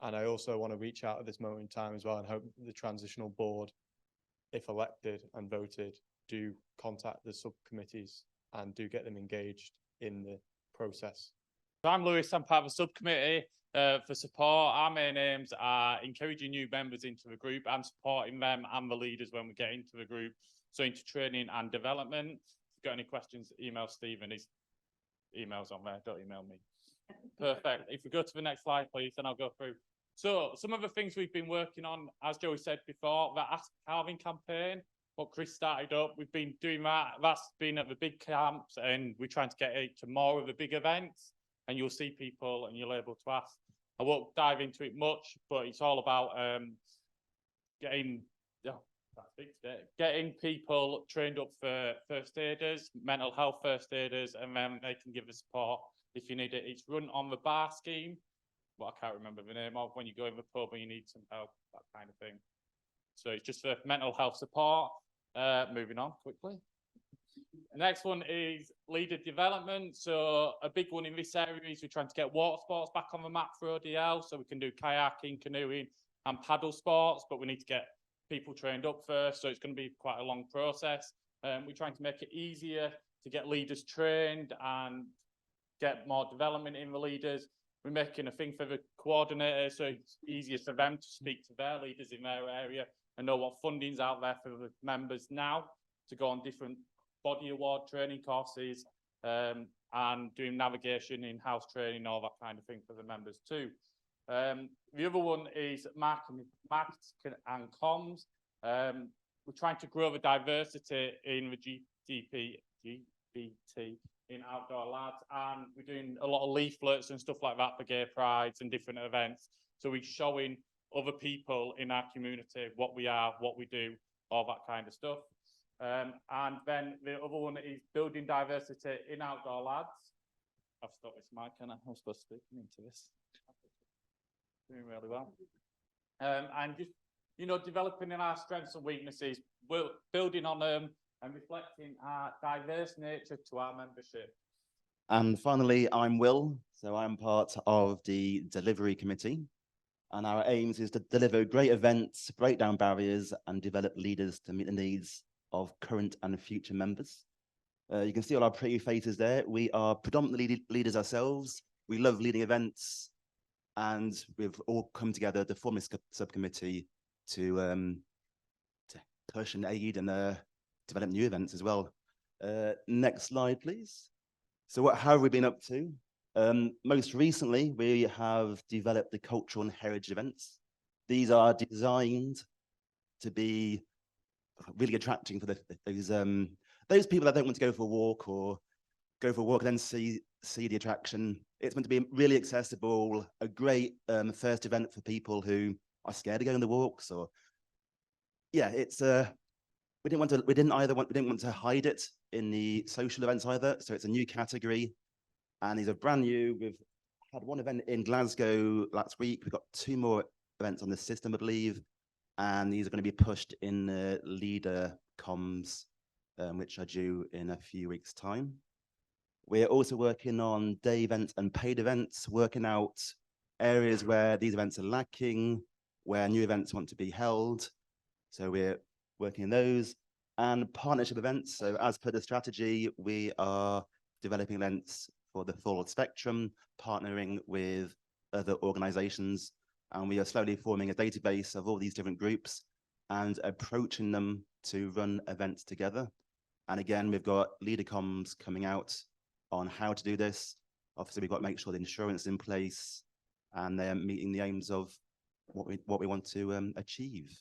And I also want to reach out at this moment in time as well and hope the transitional board, if elected and voted, do contact the subcommittees and do get them engaged in the process. So I'm Lewis, I'm part of a subcommittee for support. Our main aims are encouraging new members into the group and supporting them and the leaders when we get into the group, so into training and development. If you've got any questions, email Stephen, his email's on there, don't email me. Perfect. If we go to the next slide, please, then I'll go through. So some of the things we've been working on, as Joey said before, that Ask Calvin campaign, what Chris started up, we've been doing that. That's been at the big camps, and we're trying to get it to more of the big events, and you'll see people and you'll be able to ask. I won't dive into it much, but it's all about getting people trained up for first aiders, mental health first aiders, and then they can give the support if you need it. It's run on the bar scheme, what I can't remember the name of, when you go in the pub and you need some help, that kind of thing. So it's just for mental health support. Moving on quickly. The next one is leader development. So a big one in this area is we're trying to get water sports back on the map for ODL, so we can do kayaking, canoeing and paddle sports, but we need to get people trained up first, so it's going to be quite a long process. We're trying to make it easier to get leaders trained and get more development in the leaders. We're making a thing for the coordinators, so it's easier for them to speak to their leaders in their area and know what funding's out there for the members now to go on different body award training courses and doing navigation, in-house training, all that kind of thing for the members too. The other one is marketing and comms. We're trying to grow the diversity in the LGBT in Outdoor Lads, and we're doing a lot of leaflets and stuff like that for gay prides and different events. So we're showing other people in our community what we are, what we do, all that kind of stuff. And then the other one is building diversity in Outdoor Lads. I've stopped this mic, and I'm supposed to speak into this. Doing really well. And just, you know, developing in our strengths and weaknesses, we're building on them and reflecting our diverse nature to our membership. And finally, I'm Will. So I'm part of the delivery committee. And our aims is to deliver great events, break down barriers, and develop leaders to meet the needs of current and future members. You can see all our pretty faces there. We are predominantly leaders ourselves. We love leading events, and we've all come together to form this subcommittee to push and aid and develop new events as well. Next slide, please. So how have we been up to? Most recently, we have developed the cultural and heritage events. These are designed to be really attracting for those people that don't want to go for a walk and then see the attraction. It's meant to be really accessible, a great first event for people who are scared of going on the walks, or yeah, it's we didn't want to hide it in the social events either. So it's a new category, and these are brand new. We've had one event in Glasgow last week. We've got 2 more events on the system, I believe, and these are going to be pushed in the leader comms, which are due in a few weeks' time. We're also working on day events and paid events, working out areas where these events are lacking, where new events want to be held. So we're working on those, and partnership events. So as per the strategy, we are developing events for the full spectrum, partnering with other organizations. And we are slowly forming a database of all these different groups and approaching them to run events together. And again, we've got leader comms coming out on how to do this. Obviously, we've got to make sure the insurance is in place and they're meeting the aims of what we want to achieve.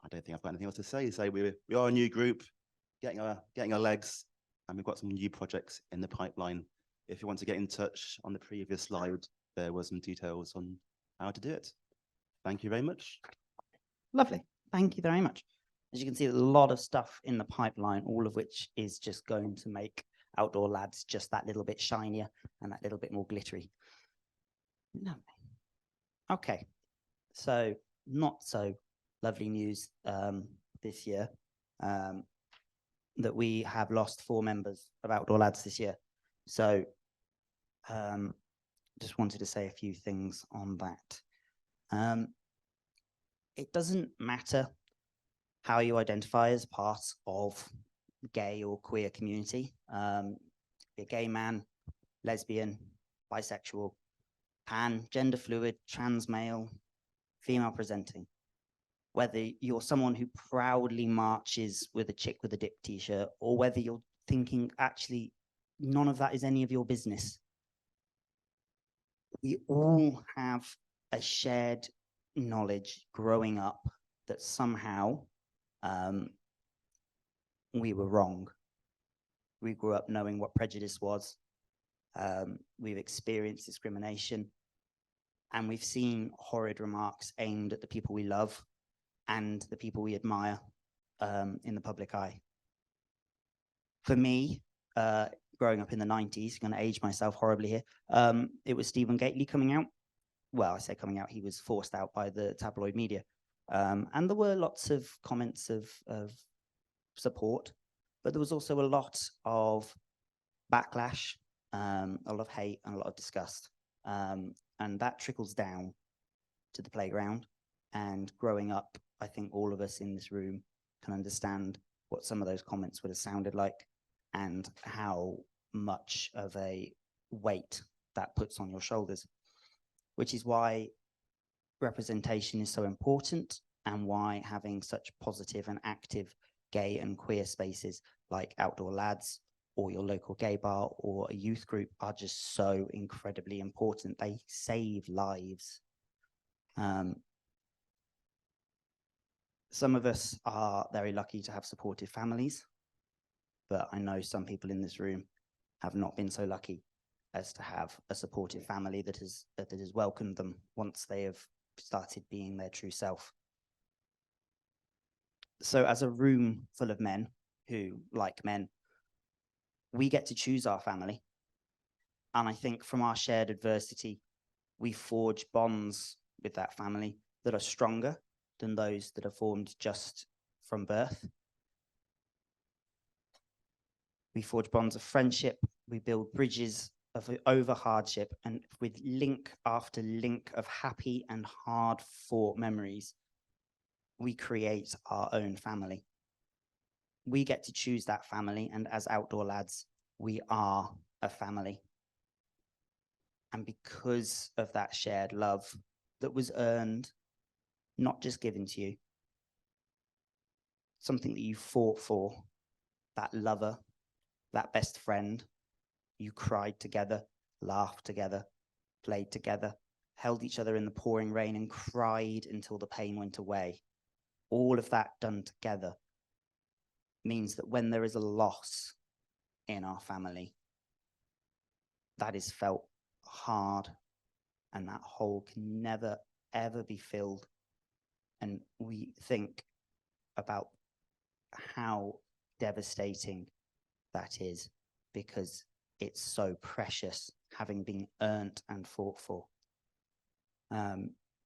I don't think I've got anything else to say. So we are a new group, getting our legs, and we've got some new projects in the pipeline. If you want to get in touch, on the previous slide, there were some details on how to do it. Thank you very much. Lovely. Thank you very much. As you can see, there's a lot of stuff in the pipeline, all of which is just going to make Outdoor Lads just that little bit shinier and that little bit more glittery. Lovely. Okay, so not so lovely news this year that we have lost 4 members of Outdoor Lads this year. So just wanted to say a few things on that. It doesn't matter how you identify as part of gay or queer community. Be a gay man, lesbian, bisexual, pan, gender fluid, trans male, female presenting. Whether you're someone who proudly marches with a chick with a dip t-shirt, or whether you're thinking, actually, none of that is any of your business. We all have a shared knowledge growing up that somehow we were wrong. We grew up knowing what prejudice was. We've experienced discrimination, and we've seen horrid remarks aimed at the people we love and the people we admire in the public eye. For me, growing up in the 90s, going to age myself horribly here, it was Stephen Gately coming out. Well, I say coming out, he was forced out by the tabloid media. And there were lots of comments of support, but there was also a lot of backlash, a lot of hate, and a lot of disgust. And that trickles down to the playground. And growing up, I think all of us in this room can understand what some of those comments would have sounded like and how much of a weight that puts on your shoulders, which is why representation is so important and why having such positive and active gay and queer spaces like Outdoor Lads or your local gay bar or a youth group are just so incredibly important. They save lives. Some of us are very lucky to have supportive families, but I know some people in this room have not been so lucky as to have a supportive family that has welcomed them once they have started being their true self. So as a room full of men who like men, we get to choose our family. And I think from our shared adversity, we forge bonds with that family that are stronger than those that are formed just from birth. We forge bonds of friendship, we build bridges over hardship, and with link after link of happy and hard fought memories, we create our own family. We get to choose that family, and as Outdoor Lads, we are a family. And because of that shared love that was earned, not just given to you, something that you fought for, that lover, that best friend, you cried together, laughed together, played together, held each other in the pouring rain and cried until the pain went away. All of that done together means that when there is a loss in our family, that is felt hard, and that hole can never, ever be filled. And we think about how devastating that is, because it's so precious, having been earned and fought for.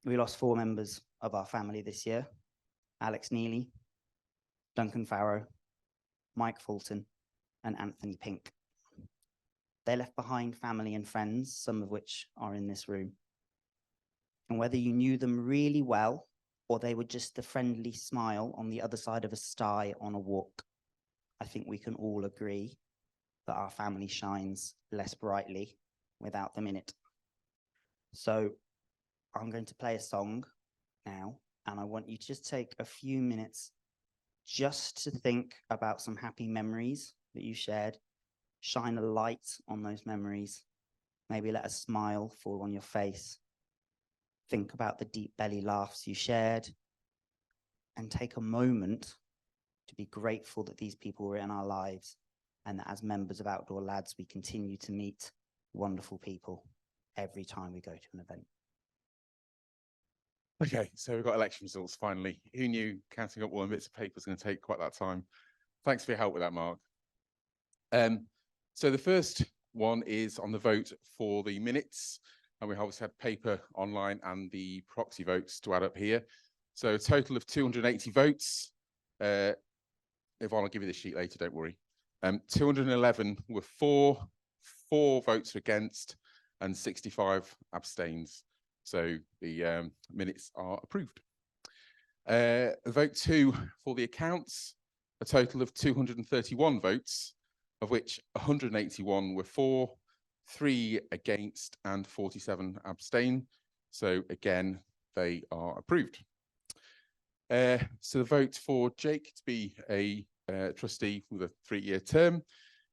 We lost 4 members of our family this year: Alex Neely, Duncan Farrow, Mike Fulton, and Anthony Pink. They left behind family and friends, some of which are in this room. And whether you knew them really well, or they were just a friendly smile on the other side of a sty on a walk, I think we can all agree that our family shines less brightly without them in it. So I'm going to play a song now, and I want you to just take a few minutes just to think about some happy memories that you shared, shine a light on those memories, maybe let a smile fall on your face, think about the deep belly laughs you shared, and take a moment to be grateful that these people were in our lives, and that as members of Outdoor Lads, we continue to meet wonderful people every time we go to an event. Okay, so we've got election results finally. Who knew counting up all the bits of paper was going to take quite that time? Thanks for your help with that, Mark. So the first one is on the vote for the minutes, and we obviously had paper online and the proxy votes to add up here. So a total of 280 votes. Yvonne, I'll give you the sheet later, don't worry. 211 were for, 4 votes against, and 65 abstains. So the minutes are approved. Vote 2 for the accounts, a total of 231 votes, of which 181 were for, 3 against, and 47 abstain. So again, they are approved. So the vote for Jake to be a trustee with a 3-year term,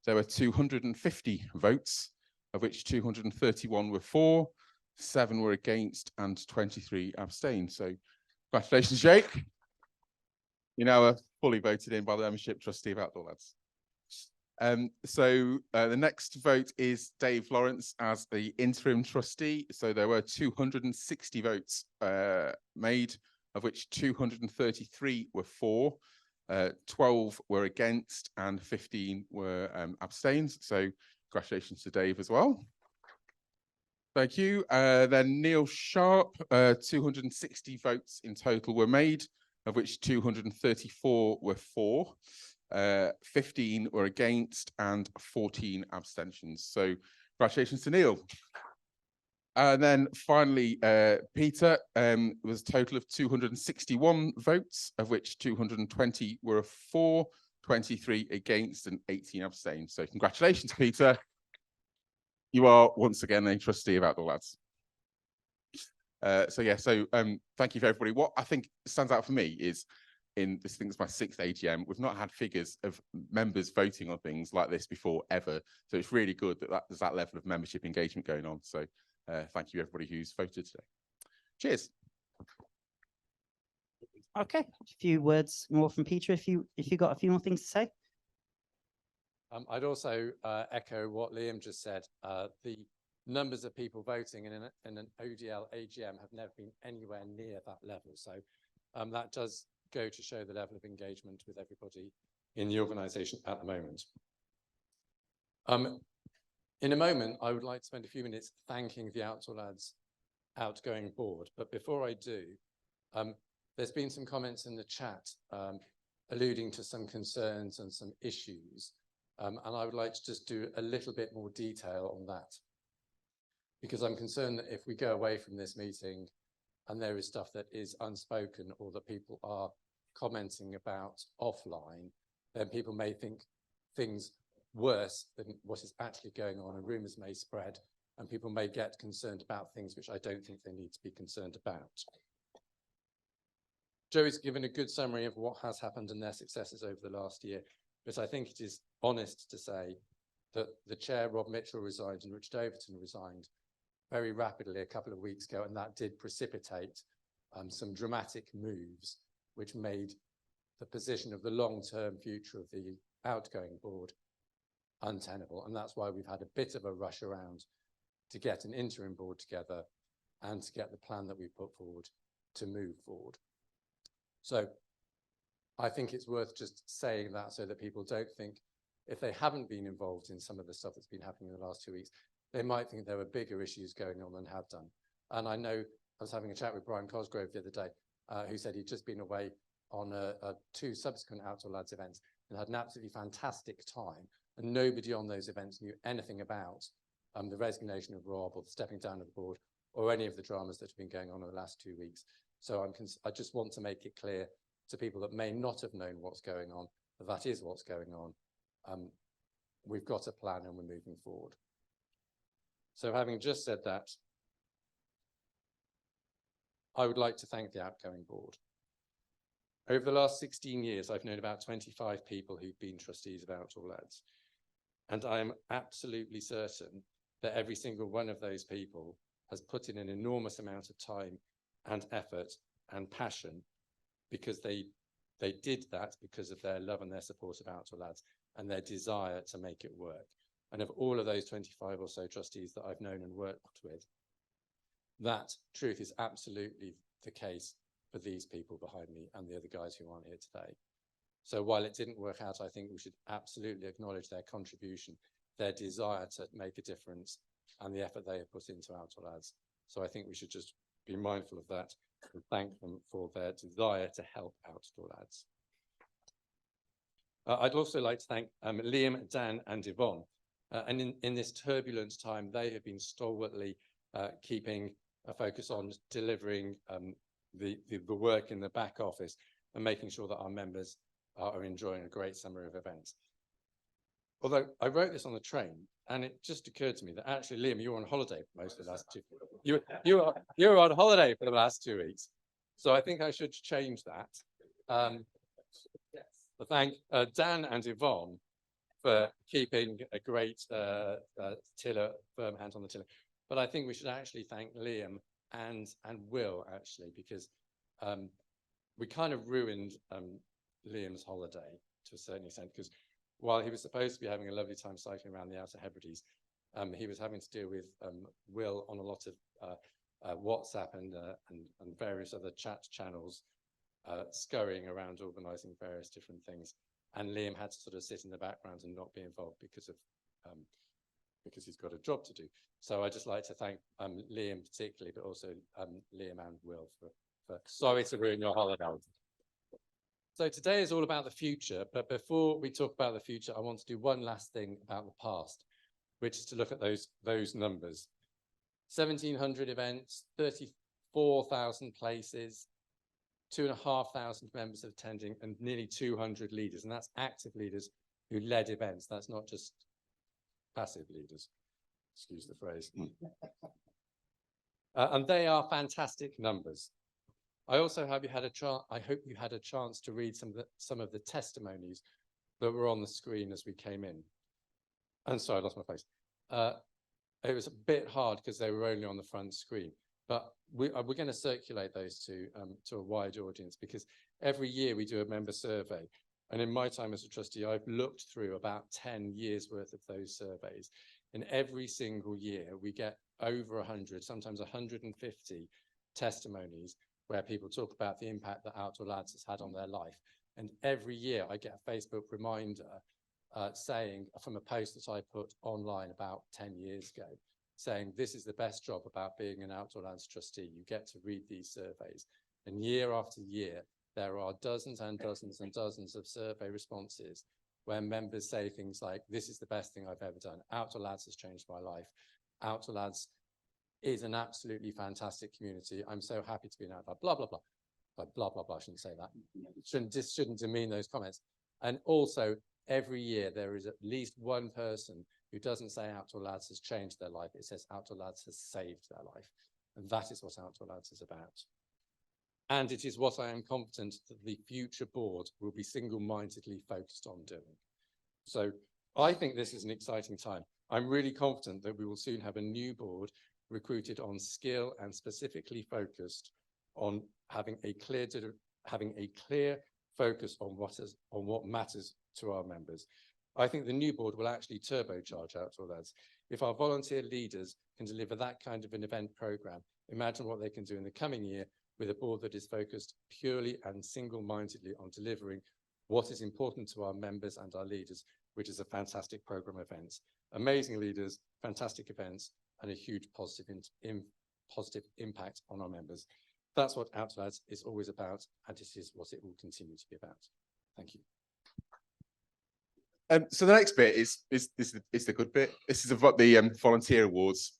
there were 250 votes, of which 231 were for, 7 were against, and 23 abstained. So congratulations, Jake. You're now a fully voted in by the membership trustee of Outdoor Lads. The next vote is Dave Lawrence as the interim trustee. So there were 260 votes made, of which 233 were for, 12 were against, and 15 were abstained. So congratulations to Dave as well. Thank you. Then Neil Sharp, 260 votes in total were made, of which 234 were for, 15 were against, and 14 abstentions. So congratulations to Neil. And then finally, Peter was a total of 261 votes, of which 220 were for, 23 against, and 18 abstained. So congratulations, Peter. You are once again a trustee of Outdoor Lads. Thank you for everybody. What I think stands out for me is in this thing's my 6th AGM. We've not had figures of members voting on things like this before ever. So it's really good that there's that level of membership engagement going on. So thank you everybody who's voted today. Cheers. Okay, a few words more from Peter if you got a few more things to say. I'd also echo what Liam just said. The numbers of people voting in an ODL AGM have never been anywhere near that level. So that does go to show the level of engagement with everybody in the organisation at the moment. In a moment, I would like to spend a few minutes thanking the Outdoor Lads outgoing board. But before I do, there's been some comments in the chat alluding to some concerns and some issues. And I would like to just do a little bit more detail on that, because I'm concerned that if we go away from this meeting and there is stuff that is unspoken or that people are commenting about offline, then people may think things worse than what is actually going on, and rumours may spread, and people may get concerned about things which I don't think they need to be concerned about. Joey's given a good summary of what has happened and their successes over the last year. But I think it is honest to say that the chair, Rob Mitchell, resigned and Richard Overton resigned very rapidly a couple of weeks ago, and that did precipitate some dramatic moves which made the position of the long-term future of the outgoing board untenable. And that's why we've had a bit of a rush around to get an interim board together and to get the plan that we put forward to move forward. So I think it's worth just saying that so that people don't think, if they haven't been involved in some of the stuff that's been happening in the last 2 weeks, they might think there were bigger issues going on than have done. And I know I was having a chat with Brian Cosgrove the other day, who said he'd just been away on 2 subsequent Outdoor Lads events and had an absolutely fantastic time. And nobody on those events knew anything about the resignation of Rob or the stepping down of the board or any of the dramas that have been going on in the last 2 weeks. So I just want to make it clear to people that may not have known what's going on, that is what's going on. we've got a plan and we're moving forward. So having just said that, I would like to thank the outgoing board. Over the last 16 years, I've known about 25 people who've been trustees of Outdoor Lads. And I am absolutely certain that every single one of those people has put in an enormous amount of time and effort and passion, because they did that because of their love and their support of Outdoor Lads and their desire to make it work. And of all of those 25 or so trustees that I've known and worked with, that truth is absolutely the case for these people behind me and the other guys who aren't here today. So while it didn't work out, I think we should absolutely acknowledge their contribution, their desire to make a difference, and the effort they have put into Outdoor Lads. So I think we should just be mindful of that and thank them for their desire to help Outdoor Lads. I'd also like to thank Liam, Dan and Yvonne. And in this turbulent time, they have been stalwartly keeping a focus on delivering the work in the back office and making sure that our members are enjoying a great summer of events. Although I wrote this on the train, and it just occurred to me that actually, Liam, you were on holiday for most of the last 2 weeks. You were on holiday for the last 2 weeks. So I think I should change that. Thank Dan and Yvonne for keeping a great tiller, firm hand on the tiller. But I think we should actually thank Liam and Will, actually, because we kind of ruined Liam's holiday to a certain extent, because while he was supposed to be having a lovely time cycling around the Outer Hebrides, he was having to deal with Will on a lot of WhatsApp and various other chat channels, scurrying around organising various different things. And Liam had to sort of sit in the background and not be involved because he's got a job to do. So I'd just like to thank Liam particularly, but also Liam and Will for sorry to ruin your holiday. So today is all about the future, but before we talk about the future, I want to do one last thing about the past, which is to look at those numbers. 1,700 events, 34,000 places, 2,500 members attending, and nearly 200 leaders, and that's active leaders who led events. That's not just passive leaders, excuse the phrase. And they are fantastic numbers. I also hope you had a chance to read some of the testimonies that were on the screen as we came in. And sorry, I lost my place. It was a bit hard because they were only on the front screen, but we're going to circulate those to a wide audience, because every year we do a member survey. And in my time as a trustee, I've looked through about 10 years worth of those surveys. And every single year we get over 100, sometimes 150 testimonies where people talk about the impact that Outdoor Lads has had on their life. And every year I get a Facebook reminder saying, from a post that I put online about 10 years ago, saying this is the best job about being an Outdoor Lads trustee. You get to read these surveys. And year after year, there are dozens and dozens and dozens of survey responses where members say things like, this is the best thing I've ever done. Outdoor Lads has changed my life. Outdoor Lads is an absolutely fantastic community. I'm so happy to be an Outdoor Lad, blah, blah, blah. But blah, blah, blah, I shouldn't say that. Shouldn't demean those comments. And also, every year there is at least one person who doesn't say Outdoor Lads has changed their life. It says Outdoor Lads has saved their life. And that is what Outdoor Lads is about. And it is what I am confident that the future board will be single-mindedly focused on doing. So I think this is an exciting time. I'm really confident that we will soon have a new board recruited on skill and specifically focused on having a clear focus on what matters to our members. I think the new board will actually turbocharge Outdoor Lads. If our volunteer leaders can deliver that kind of an event program, imagine what they can do in the coming year with a board that is focused purely and single-mindedly on delivering what is important to our members and our leaders, which is a fantastic program of events, amazing leaders, fantastic events, and a huge positive impact on our members. That's what Outdoor Lads is always about, and this is what it will continue to be about. Thank you. So the next bit is the good bit. This is about the volunteer awards.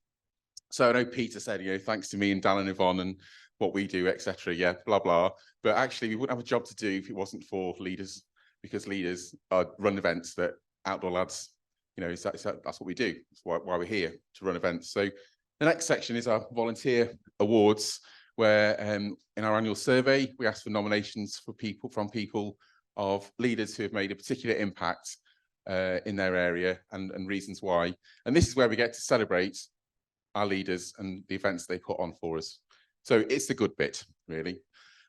So I know Peter said, thanks to me and Dan and Yvonne and what we do, etc. Yeah, blah blah. But actually, we wouldn't have a job to do if it wasn't for leaders, because leaders run events that Outdoor Lads you know, that's what we do. That's why we're here, to run events. So the next section is our volunteer awards, where in our annual survey, we ask for nominations for from people of leaders who have made a particular impact in their area and reasons why. And this is where we get to celebrate our leaders and the events they put on for us. So it's the good bit, really.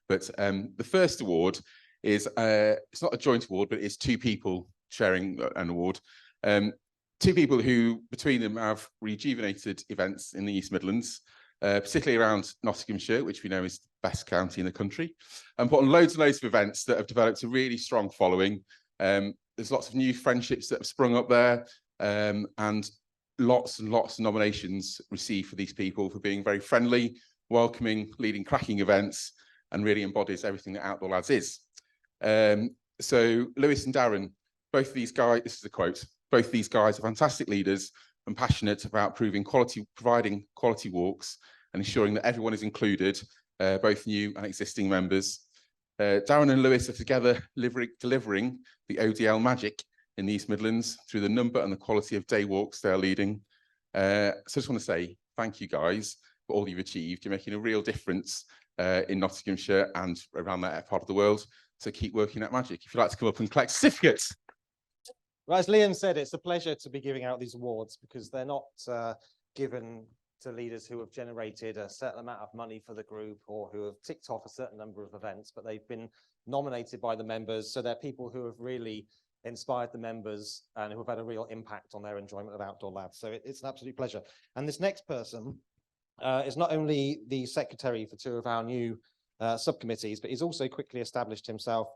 But the first award is, it's not a joint award, but it's two people sharing an award. Two people who, between them, have rejuvenated events in the East Midlands, particularly around Nottinghamshire, which we know is the best county in the country, and put on loads and loads of events that have developed a really strong following. There's lots of new friendships that have sprung up there, and lots and lots of nominations received for these people for being very friendly, welcoming, leading cracking events, and really embodies everything that Outdoor Lads is. So Lewis and Darren, both of these guys, this is a quote, both of these guys are fantastic leaders and passionate about providing quality walks and ensuring that everyone is included, both new and existing members. Darren and Lewis are together delivering the ODL magic in the East Midlands through the number and the quality of day walks they're leading. So I just want to say thank you guys for all you've achieved. You're making a real difference in Nottinghamshire and around that part of the world. So keep working that magic. If you'd like to come up and collect certificates. Well, as Liam said, it's a pleasure to be giving out these awards because they're not given to leaders who have generated a certain amount of money for the group or who have ticked off a certain number of events, but they've been nominated by the members. So they're people who have really inspired the members and who have had a real impact on their enjoyment of Outdoor Lads. So it's an absolute pleasure. And this next person is not only the secretary for two of our new subcommittees, but he's also quickly established himself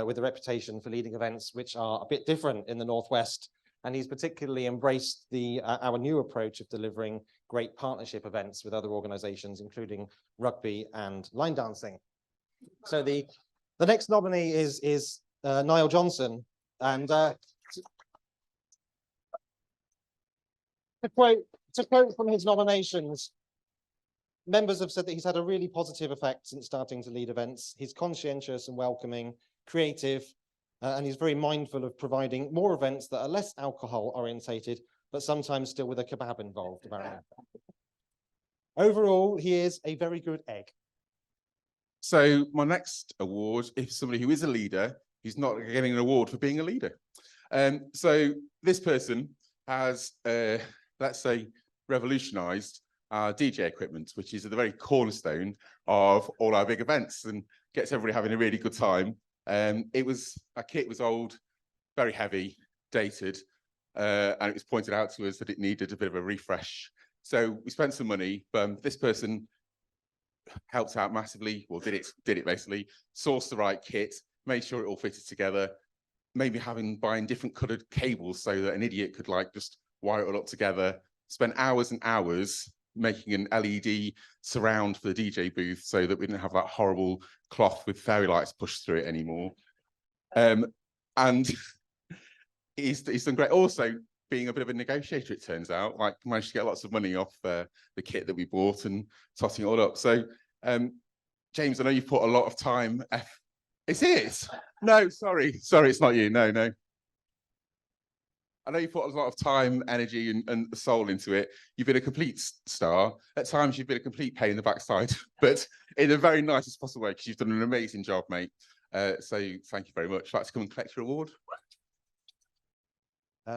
with a reputation for leading events which are a bit different in the Northwest. And he's particularly embraced our new approach of delivering great partnership events with other organisations, including rugby and line dancing. So the next nominee is Niall Johnson. And to quote from his nominations, members have said that he's had a really positive effect since starting to lead events. He's conscientious and welcoming, creative, and he's very mindful of providing more events that are less alcohol orientated, but sometimes still with a kebab involved. Apparently. Overall, he is a very good egg. So my next award is somebody who is a leader, who's not getting an award for being a leader. So this person has, let's say, revolutionized our DJ equipment, which is at the very cornerstone of all our big events and gets everybody having a really good time. Our kit was old, very heavy, dated, and it was pointed out to us that it needed a bit of a refresh. So we spent some money, but this person helped out massively, or did it basically, sourced the right kit, made sure it all fitted together, maybe buying different coloured cables so that an idiot could like just wire it all up together, spent hours and hours making an LED surround for the DJ booth so that we didn't have that horrible cloth with fairy lights pushed through it anymore. And he's done great. Also, being a bit of a negotiator, it turns out, like managed to get lots of money off the kit that we bought and totting it all up. So, James, I know you've put a lot of time. Is it? No, sorry, it's not you. No. I know you put a lot of time, energy, and soul into it. You've been a complete star. At times, you've been a complete pain in the backside, but in a very nicest possible way, because you've done an amazing job, mate. So thank you very much. I'd like to come and collect your award.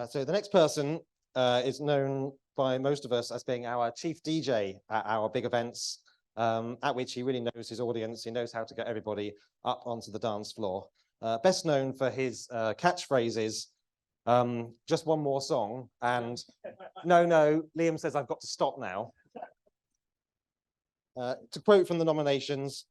So the next person is known by most of us as being our chief DJ at our big events, at which he really knows his audience. He knows how to get everybody up onto the dance floor. Best known for his catchphrases, just one more song, and no, Liam says I've got to stop now. To quote from the nominations,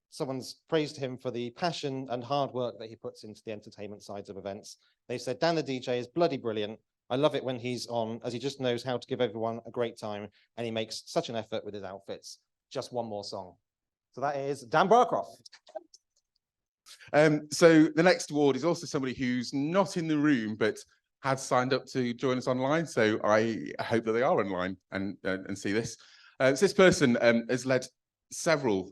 someone's praised him for the passion and hard work that he puts into the entertainment sides of events. They said, Dan the DJ is bloody brilliant. I love it when he's on, as he just knows how to give everyone a great time, and he makes such an effort with his outfits. Just one more song. So that is Dan Barcroft. So the next award is also somebody who's not in the room, but had signed up to join us online. So I hope that they are online and see this. So this person has led several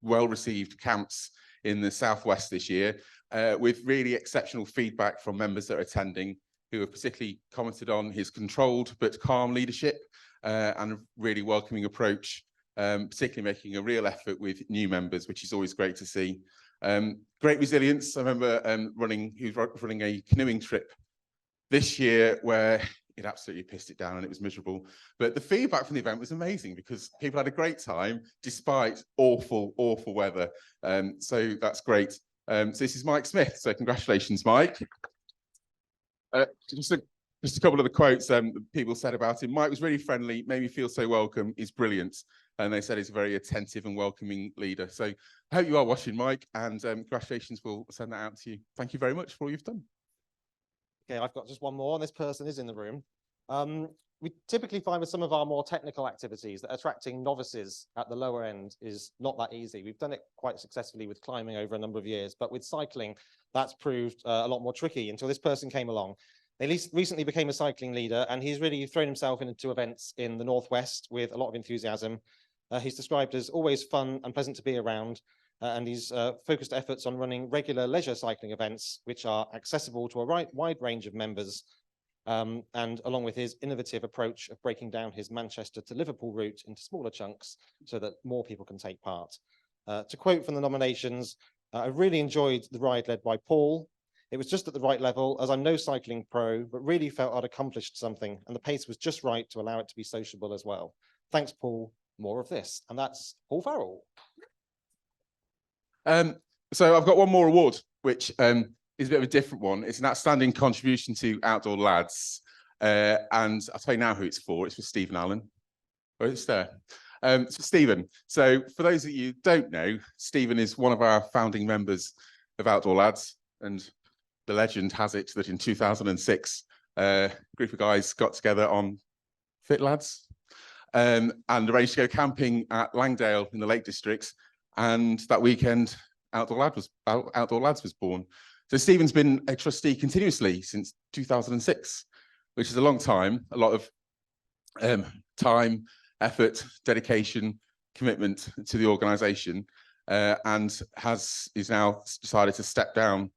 well-received camps in the Southwest this year, with really exceptional feedback from members that are attending, who have particularly commented on his controlled but calm leadership and a really welcoming approach, particularly making a real effort with new members, which is always great to see. Great resilience. I remember he was running a canoeing trip this year where it absolutely pissed it down and it was miserable. But the feedback from the event was amazing because people had a great time despite awful, awful weather. So that's great. So this is Mike Smith. So congratulations, Mike. Just a couple of the quotes people said about him. Mike was really friendly, made me feel so welcome. He's brilliant. And they said he's a very attentive and welcoming leader. So I hope you are watching, Mike, and congratulations. We'll send that out to you. Thank you very much for all you've done. Okay, I've got just one more, and this person is in the room. We typically find with some of our more technical activities that attracting novices at the lower end is not that easy. We've done it quite successfully with climbing over a number of years, but with cycling, that's proved a lot more tricky until this person came along. They recently became a cycling leader, and he's really thrown himself into events in the Northwest with a lot of enthusiasm. He's described as always fun and pleasant to be around, and he's focused efforts on running regular leisure cycling events, which are accessible to a wide range of members. And along with his innovative approach of breaking down his Manchester to Liverpool route into smaller chunks so that more people can take part. To quote from the nominations, I really enjoyed the ride led by Paul. It was just at the right level, as I'm no cycling pro, but really felt I'd accomplished something, and the pace was just right to allow it to be sociable as well. Thanks, Paul. More of this. And that's Paul Farrell. So I've got one more award, which is a bit of a different one. It's an outstanding contribution to Outdoor Lads. And I'll tell you now who it's for. It's for Stephen Allen. Oh, it's there. So Stephen. So for those of you who don't know, Stephen is one of our founding members of Outdoor Lads. And the legend has it that in 2006, a group of guys got together on Fit Lads and arranged to go camping at Langdale in the Lake District. And that weekend, Outdoor Lads was born. So Stephen's been a trustee continuously since 2006, which is a long time, a lot of time, effort, dedication, commitment to the organisation, and is now decided to step down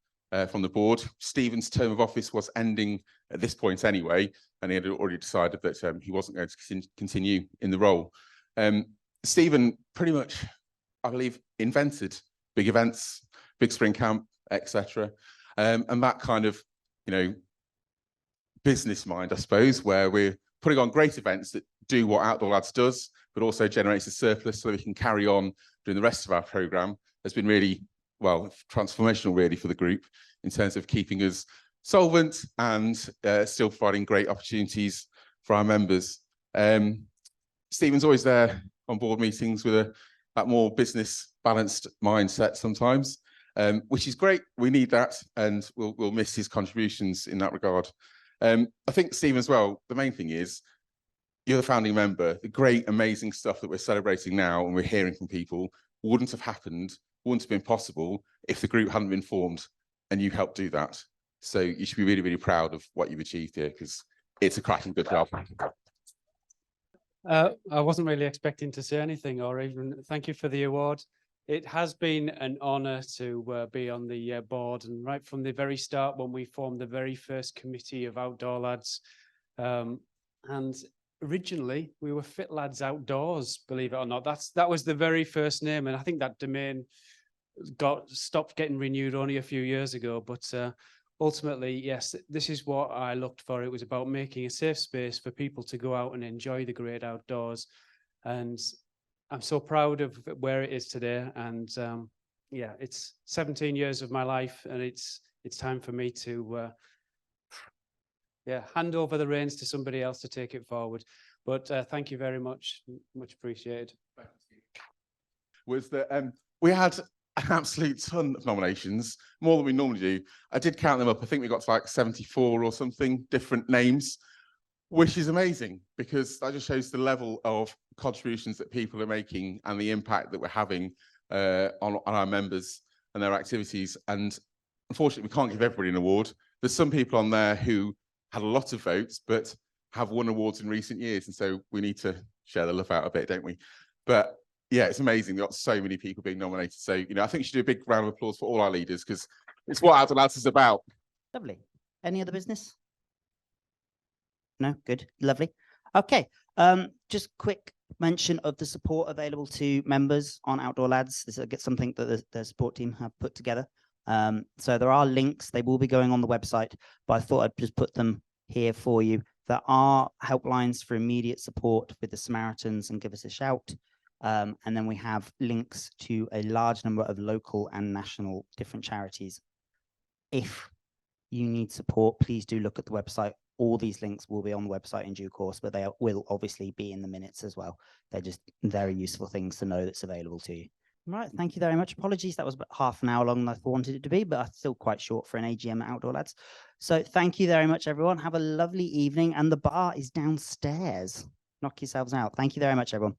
from the board. Stephen's term of office was ending at this point anyway, and he had already decided that he wasn't going to continue in the role. Stephen pretty much, I believe, invented big events, big spring camp, etc. And that kind of, business mind, I suppose, where we're putting on great events that do what Outdoor Lads does, but also generates a surplus so we can carry on doing the rest of our programme, has been really, well, transformational really for the group in terms of keeping us solvent and still providing great opportunities for our members. Stephen's always there on board meetings with that more business balanced mindset sometimes, which is great. We need that, and we'll miss his contributions in that regard. I think, Stephen, as well, the main thing is you're the founding member. The great, amazing stuff that we're celebrating now and we're hearing from people wouldn't have happened, wouldn't have been possible if the group hadn't been formed, and you helped do that. So you should be really, really proud of what you've achieved here, because it's a cracking good job. I wasn't really expecting to say anything, or even thank you for the award. It has been an honour to be on the board, and right from the very start when we formed the very first committee of Outdoor Lads, and originally we were Fit Lads Outdoors, believe it or not. That was the very first name, and I think that domain stopped getting renewed only a few years ago. But ultimately, yes, this is what I looked for. It was about making a safe space for people to go out and enjoy the great outdoors, and I'm so proud of where it is today. And yeah, it's 17 years of my life, and it's time for me to hand over the reins to somebody else to take it forward. But thank you very much, much appreciated. Was that we had an absolute ton of nominations, more than we normally do. I did count them up. I think we got to like 74 or something different names, which is amazing, because that just shows the level of contributions that people are making and the impact that we're having on our members and their activities. And unfortunately, we can't give everybody an award. There's some people on there who had a lot of votes, but have won awards in recent years. And so we need to share the love out a bit, don't we? But yeah, it's amazing. We've got so many people being nominated. So, I think we should do a big round of applause for all our leaders, because It's what Outdoor Lads is about. Lovely. Any other business? No, good, lovely. Okay, just quick mention of the support available to members on Outdoor Lads. This is something that the support team have put together. So there are links, they will be going on the website, but I thought I'd just put them here for you. There are helplines for immediate support with the Samaritans and give us a shout. And then we have links to a large number of local and national different charities. If you need support, please do look at the website. All these links will be on the website in due course, but they will obviously be in the minutes as well. They're just very useful things to know that's available to you. Right, thank you very much. Apologies, that was about half an hour longer than I wanted it to be, but still quite short for an AGM at Outdoor Lads. So thank you very much, everyone. Have a lovely evening, and the bar is downstairs. Knock yourselves out. Thank you very much, everyone.